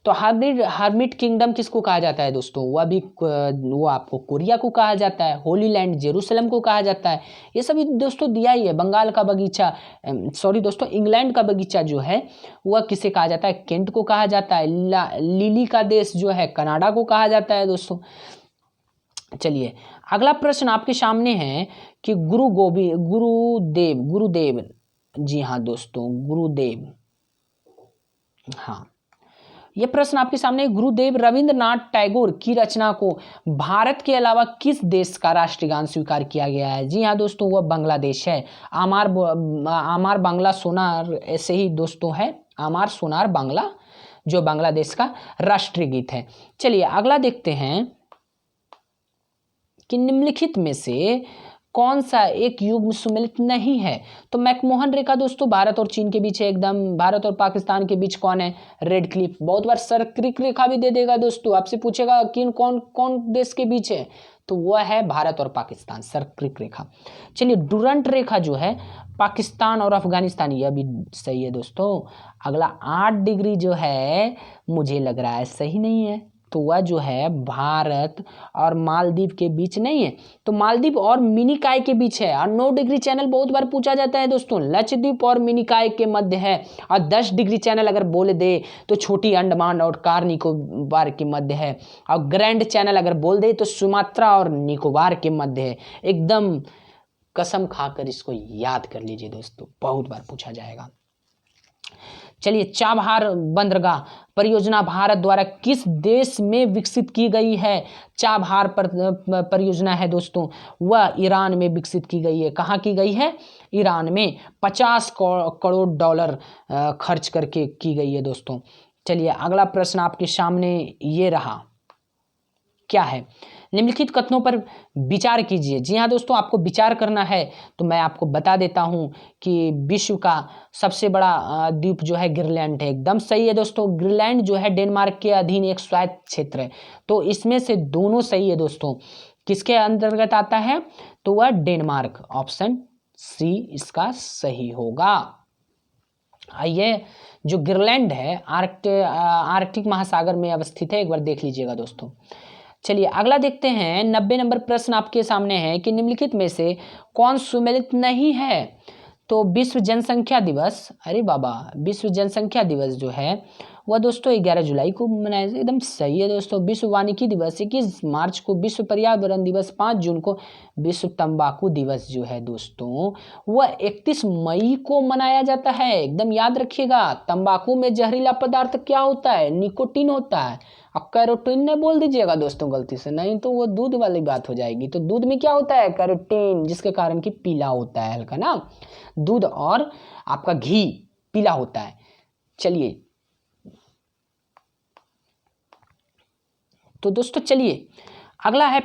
तो हर्मिट किंगडम किसको कहा जाता है दोस्तों? वह भी वो आपको कोरिया को कहा जाता है। होली लैंड जेरूसलम को कहा जाता है। ये सभी दोस्तों दिया ही है। बंगाल का बगीचा, सॉरी दोस्तों, इंग्लैंड का बगीचा जो है वह किसे कहा जाता है? केंट को कहा जाता है। लिली का देश जो है कनाडा को कहा जाता है दोस्तों। चलिए अगला प्रश्न आपके सामने है कि गुरुदेव, जी हाँ दोस्तों, गुरुदेव, हाँ ये प्रश्न आपके सामने, गुरुदेव रविंद्रनाथ टैगोर की रचना को भारत के अलावा किस देश का राष्ट्रीय गान स्वीकार किया गया है? जी हाँ दोस्तों, वह बांग्लादेश है। आमार बांग्ला सोनार, ऐसे ही दोस्तों है आमार सोनार बांग्ला, जो बांग्लादेश का राष्ट्रीय गीत है। चलिए अगला देखते हैं कि निम्नलिखित में से कौन सा एक युग्म सुमेलित नहीं है? तो मैकमोहन रेखा दोस्तों भारत और चीन के बीच है एकदम। भारत और पाकिस्तान के बीच कौन है? Red Cliff. बहुत बार सर्क्रिक रेखा भी दे देगा दोस्तों, आपसे पूछेगा कि कौन कौन देश के बीच है, तो वह है भारत और पाकिस्तान, सर्क्रिक रेखा। चलिए डुरंट रेखा जो है पाकिस्तान और अफगानिस्तान, यह भी सही है दोस्तों। अगला 8 डिग्री जो है मुझे लग रहा है सही नहीं है, तो वह जो है भारत और मालदीव के बीच नहीं है, तो मालदीव और मिनिकाय के बीच है। और 9 डिग्री चैनल बहुत बार पूछा जाता है दोस्तों, लक्षद्वीप और मिनिकाय के मध्य है। और 10 डिग्री चैनल अगर बोल दे तो छोटी अंडमान और कार निकोबार के मध्य है। और ग्रैंड चैनल अगर बोल दे तो सुमात्रा और निकोबार के मध्य है। एकदम कसम खाकर इसको याद कर लीजिए दोस्तों, बहुत बार पूछा जाएगा। चलिए चाबहार बंदरगाह परियोजना भारत द्वारा किस देश में विकसित की गई है? चाबहार परियोजना है दोस्तों, वह ईरान में विकसित की गई है। कहाँ की गई है? ईरान में। 50 करोड़ डॉलर खर्च करके की गई है दोस्तों। चलिए अगला प्रश्न आपके सामने ये रहा, क्या है? निम्नलिखित कथनों पर विचार कीजिए। जी हाँ दोस्तों, आपको विचार करना है तो मैं आपको बता देता हूँ कि विश्व का सबसे बड़ा द्वीप जो है ग्रीनलैंड है। एकदम सही है दोस्तों। ग्रीनलैंड जो है डेनमार्क के अधीन एक स्वायत्त क्षेत्र है, तो इसमें से दोनों सही है दोस्तों। किसके अंतर्गत आता है? तो वह डेनमार्क, ऑप्शन सी इसका सही होगा। आइए, जो ग्रीनलैंड है आर्कटिक महासागर में अवस्थित है, एक बार देख लीजिएगा दोस्तों। चलिए अगला देखते हैं, 90 नंबर प्रश्न आपके सामने है कि निम्नलिखित में से कौन सुमेलित नहीं है? तो विश्व जनसंख्या दिवस, अरे बाबा, विश्व जनसंख्या दिवस जो है वह दोस्तों 11 जुलाई को मनाया, एकदम सही है दोस्तों। विश्व वानिकी दिवस 21 मार्च को, विश्व पर्यावरण दिवस 5 जून को, विश्व तंबाकू दिवस जो है दोस्तों वह 31 मई को मनाया जाता है। एकदम याद रखिएगा, तंबाकू में जहरीला पदार्थ क्या होता है? निकोटीन होता है। अब कैरोटीन ने बोल दीजिएगा दोस्तों गलती से, नहीं तो वो दूध वाली बात हो जाएगी। तो दूध में क्या होता है? कैरोटीन, जिसके कारण कि पीला होता है हल्का ना, दूध और आपका घी पीला होता है। चलिए तो दोस्तों चलिए अगला है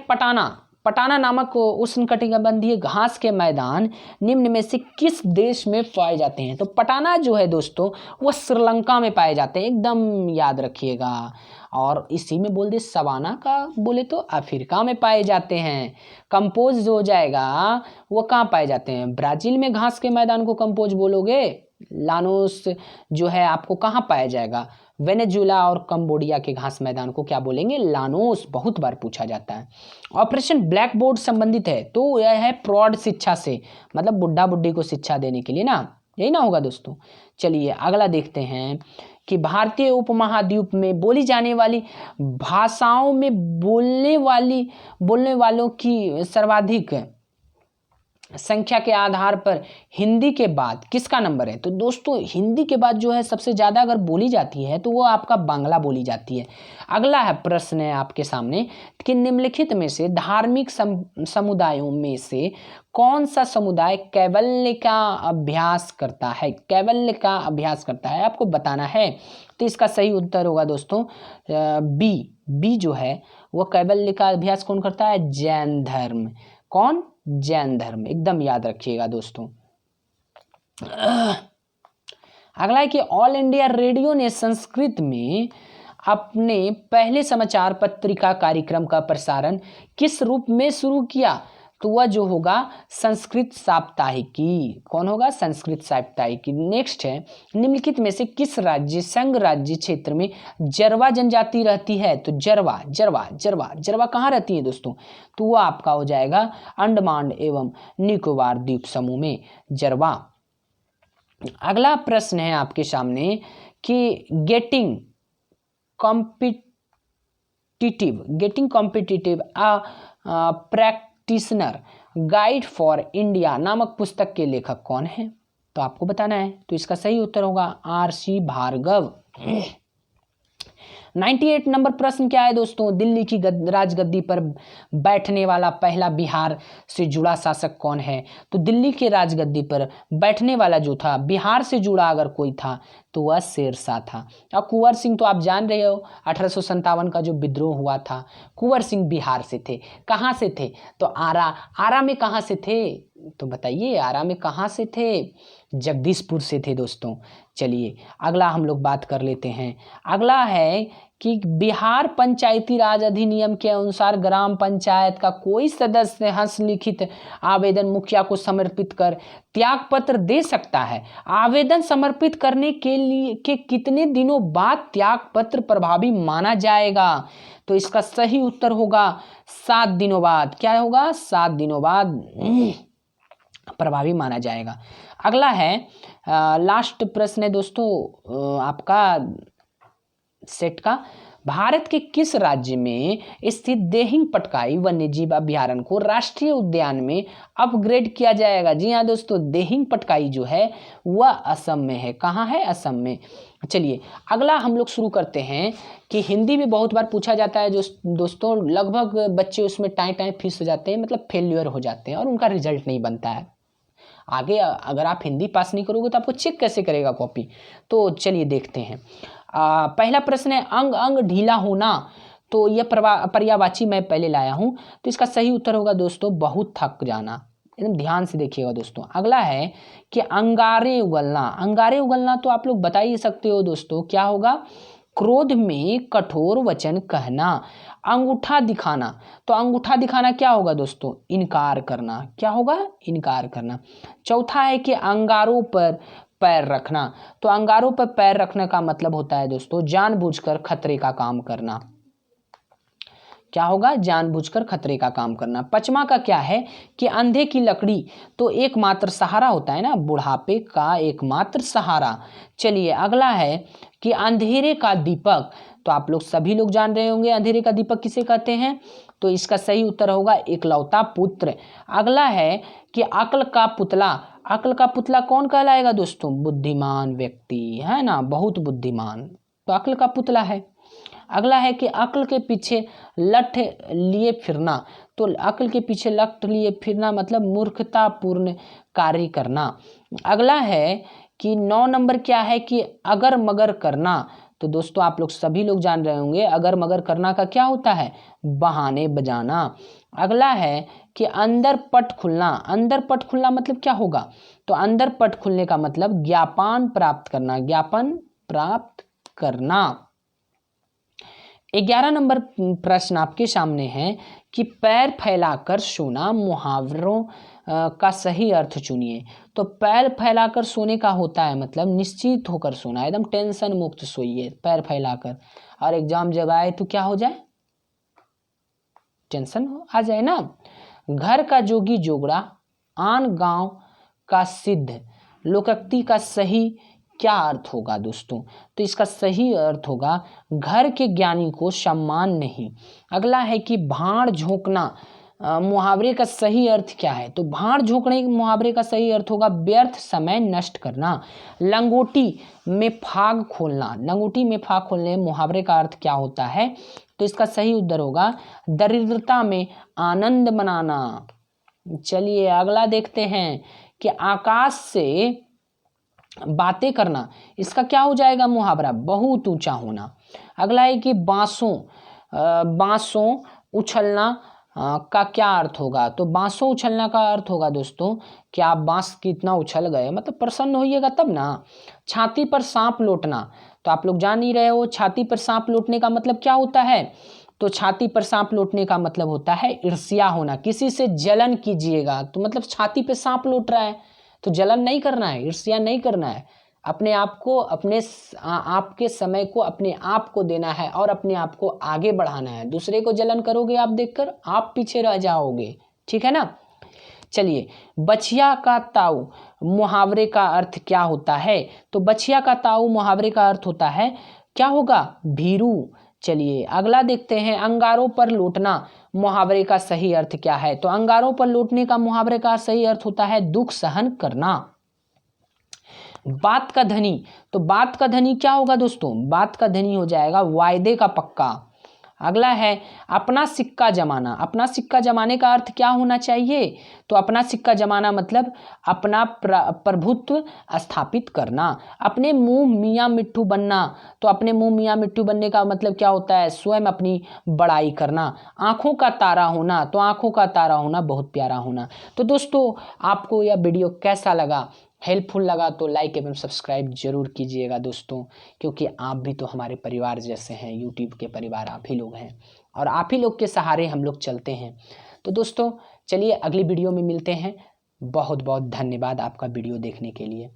पटाना नामक उष्णकटिबंधीय घास के मैदान निम्न में से किस देश में पाए जाते हैं? तो पटाना जो है दोस्तों वह श्रीलंका में पाए जाते हैं, एकदम याद रखिएगा। और इसी में बोल दे सवाना का बोले तो अफ्रीका में पाए जाते हैं। कंपोज जो हो जाएगा वो कहाँ पाए जाते हैं? ब्राजील में घास के मैदान को कंपोज बोलोगे। लानोस जो है आपको कहाँ पाया जाएगा? वेनेजुएला और कंबोडिया के घास मैदान को क्या बोलेंगे? लानोस। बहुत बार पूछा जाता है। ऑपरेशन ब्लैक बोर्ड संबंधित है तो यह है प्रौढ़ शिक्षा से, मतलब बुढ़ा बुढ़ी को शिक्षा देने के लिए ना, यही ना होगा दोस्तों। चलिए अगला देखते हैं कि भारतीय उपमहाद्वीप में बोली जाने वाली भाषाओं में बोलने वालों की सर्वाधिक संख्या के आधार पर हिंदी के बाद किसका नंबर है? तो दोस्तों हिंदी के बाद जो है सबसे ज़्यादा अगर बोली जाती है तो वो आपका बांग्ला बोली जाती है। अगला है प्रश्न है आपके सामने कि निम्नलिखित में से धार्मिक समुदायों में से कौन सा समुदाय कैवल्य का अभ्यास करता है? कैवल्य का अभ्यास करता है, आपको बताना है। तो इसका सही उत्तर होगा दोस्तों बी जो है वो कैवल्य का अभ्यास कौन करता है? जैन धर्म। कौन? जैन धर्म। एकदम याद रखिएगा दोस्तों। अगला है कि ऑल इंडिया रेडियो ने संस्कृत में अपने पहले समाचार पत्रिका कार्यक्रम का प्रसारण किस रूप में शुरू किया? तो वह जो होगा संस्कृत साप्ताहिकी। कौन होगा? संस्कृत साप्ताहिकी। नेक्स्ट है, निम्नलिखित में से किस राज्य संघ राज्य क्षेत्र में जरवा जनजाति रहती है? तो जरवा जरवा जरवा जरवा कहाँ रहती है दोस्तों? तो वह आपका हो जाएगा अंडमान एवं निकोबार द्वीप समूह में जरवा। अगला प्रश्न है आपके सामने कि getting competitive practitioner guide for India नामक पुस्तक के लेखक कौन है? तो आपको बताना है। तो इसका सही उत्तर होगा आर.सी. भार्गव। 98 नंबर प्रश्न क्या है दोस्तों? दिल्ली की राजगद्दी पर बैठने वाला पहला बिहार से जुड़ा शासक कौन है? तो दिल्ली के राजगद्दी पर बैठने वाला जो था बिहार से जुड़ा अगर कोई था तो वह शेरशाह था। और कुंवर सिंह तो आप जान रहे हो 1857 का जो विद्रोह हुआ था, कुंवर सिंह बिहार से थे। कहाँ से थे? तो आरा में कहाँ से थे? तो बताइए आरा में कहाँ से थे? जगदीशपुर से थे दोस्तों। चलिए अगला हम लोग बात कर लेते हैं। अगला है कि बिहार पंचायती राज अधिनियम के अनुसार ग्राम पंचायत का कोई सदस्य हस्तलिखित आवेदन मुखिया को समर्पित कर त्यागपत्र दे सकता है। आवेदन समर्पित करने के लिए के कितने दिनों बाद त्यागपत्र प्रभावी माना जाएगा? तो इसका सही उत्तर होगा 7 दिनों बाद। क्या होगा? 7 दिनों बाद प्रभावी माना जाएगा। अगला है लास्ट प्रश्न है दोस्तों आपका सेट का। भारत के किस राज्य में स्थित देहिंग पटकाई वन्यजीव अभयारण्य को राष्ट्रीय उद्यान में अपग्रेड किया जाएगा? जी हाँ दोस्तों, देहिंग पटकाई जो है वह असम में है। कहाँ है? असम में। चलिए अगला हम लोग शुरू करते हैं कि हिंदी में बहुत बार पूछा जाता है जो दोस्तों, लगभग बच्चे उसमें टाइम फिस हो जाते हैं, मतलब फेल्यूर हो जाते हैं और उनका रिजल्ट नहीं बनता है। आगे अगर आप हिंदी पास नहीं करोगे तो आपको चेक कैसे करेगा कॉपी? तो चलिए देखते हैं। पहला प्रश्न है अंग अंग ढीला होना। तो यह पर्यायवाची मैं पहले लाया हूं, तो इसका सही उत्तर होगा दोस्तों बहुत थक जाना। एकदम ध्यान से देखिएगा दोस्तों। अगला है कि अंगारे उगलना। अंगारे उगलना तो आप लोग बता ही सकते हो दोस्तों, क्या होगा? क्रोध में कठोर वचन कहना। अंगूठा दिखाना, तो अंगूठा दिखाना क्या होगा दोस्तों? इनकार करना। क्या होगा? इनकार करना। चौथा है कि अंगारों पर पैर रखना। तो अंगारों पर पैर रखने का मतलब होता है दोस्तों जानबूझकर खतरे का काम करना। क्या होगा? जानबूझकर खतरे का काम करना। पांचवा का क्या है कि अंधे की लकड़ी तो एकमात्र सहारा होता है ना, बुढ़ापे का एकमात्र सहारा। चलिए अगला है कि अंधेरे का दीपक। तो आप लोग सभी लोग जान रहे होंगे अंधेरे का दीपक किसे कहते हैं? तो इसका सही उत्तर होगा इकलौता पुत्र। अगला है कि अक्ल का पुतला। अक्ल का पुतला कौन कहलाएगा दोस्तों? बुद्धिमान व्यक्ति, है ना, बहुत बुद्धिमान, तो अक्ल का पुतला है। अगला है कि अक्ल के पीछे लठ लिए फिरना। तो अक्ल के पीछे लठ लिए फिरना मतलब मूर्खतापूर्ण कार्य करना। अगला है कि 9 नंबर क्या है कि अगर मगर करना। तो दोस्तों आप लोग सभी लोग जान रहे होंगे अगर मगर करना का क्या होता है? बहाने बजाना। अगला है कि अंदर पट खुलना। अंदर पट खुलना मतलब क्या होगा? तो अंदर पट खुलने का मतलब ज्ञापन प्राप्त करना। ज्ञापन प्राप्त करना। 11 नंबर प्रश्न आपके सामने है कि पैर फैलाकर सोना मुहावरों का सही अर्थ चुनिए। तो पैर फैलाकर सोने का होता है मतलब निश्चित होकर सोना, एकदम टेंशन मुक्त सोइए पैर फैलाकर। और एग्जाम जब आए तो क्या हो जाए? टेंशन आ जाए ना। घर का जोगी जोगड़ा, आन गांव का सिद्ध लोकोक्ति का सही क्या अर्थ होगा दोस्तों? तो इसका सही अर्थ होगा घर के ज्ञानी को सम्मान नहीं। अगला है कि भाड़ झोंकना मुहावरे का सही अर्थ क्या है? तो भाड़ झोंकने मुहावरे का सही अर्थ होगा व्यर्थ समय नष्ट करना। लंगोटी में फाग खोलना। लंगोटी में फाग खोलने मुहावरे का अर्थ क्या होता है? तो इसका सही उत्तर होगा दरिद्रता में आनंद मनाना। चलिए अगला देखते हैं कि आकाश से बातें करना, इसका क्या हो जाएगा मुहावरा? बहुत ऊंचा होना। अगला है कि बांसों उछलना का क्या अर्थ होगा? तो बांसों उछलना का अर्थ होगा दोस्तों कि आप बांस कितना उछल गए, मतलब प्रसन्न होइएगा तब ना। छाती पर सांप लौटना, तो आप लोग जान ही रहे हो छाती पर सांप लौटने का मतलब क्या होता है। तो छाती पर सांप लौटने का मतलब होता है ईर्ष्या होना, किसी से जलन कीजिएगा, तो मतलब छाती पे सांप लौट रहा है तो जलन नहीं करना है, ईर्ष्या नहीं करना है। अपने आप को, आपके समय को अपने आप को देना है और अपने आप को आगे बढ़ाना है। दूसरे को जलन करोगे आप देखकर, आप पीछे रह जाओगे, ठीक है ना। चलिए, बछिया का ताऊ मुहावरे का अर्थ क्या होता है? तो बछिया का ताऊ मुहावरे का अर्थ होता है, क्या होगा? भीरू। चलिए अगला देखते हैं, अंगारों पर लौटना मुहावरे का सही अर्थ क्या है? तो अंगारों पर लौटने का मुहावरे का सही अर्थ होता है दुख सहन करना। बात का धनी, तो बात का धनी क्या होगा दोस्तों? बात का धनी हो जाएगा वायदे का पक्का। अगला है अपना सिक्का जमाना। अपना सिक्का जमाने का अर्थ क्या होना चाहिए? तो अपना सिक्का जमाना मतलब अपना प्रभुत्व स्थापित करना। अपने मुंह मियाँ मिट्ठू बनना, तो अपने मुंह मियाँ मिट्ठू बनने का मतलब क्या होता है? स्वयं अपनी बड़ाई करना। आंखों का तारा होना, तो आंखों का तारा होना बहुत प्यारा होना। तो दोस्तों आपको यह वीडियो कैसा लगा? हेल्पफुल लगा तो लाइक एवं सब्सक्राइब जरूर कीजिएगा दोस्तों, क्योंकि आप भी तो हमारे परिवार जैसे हैं, यूट्यूब के परिवार आप ही लोग हैं और आप ही लोग के सहारे हम लोग चलते हैं। तो दोस्तों चलिए अगली वीडियो में मिलते हैं। बहुत बहुत धन्यवाद आपका वीडियो देखने के लिए।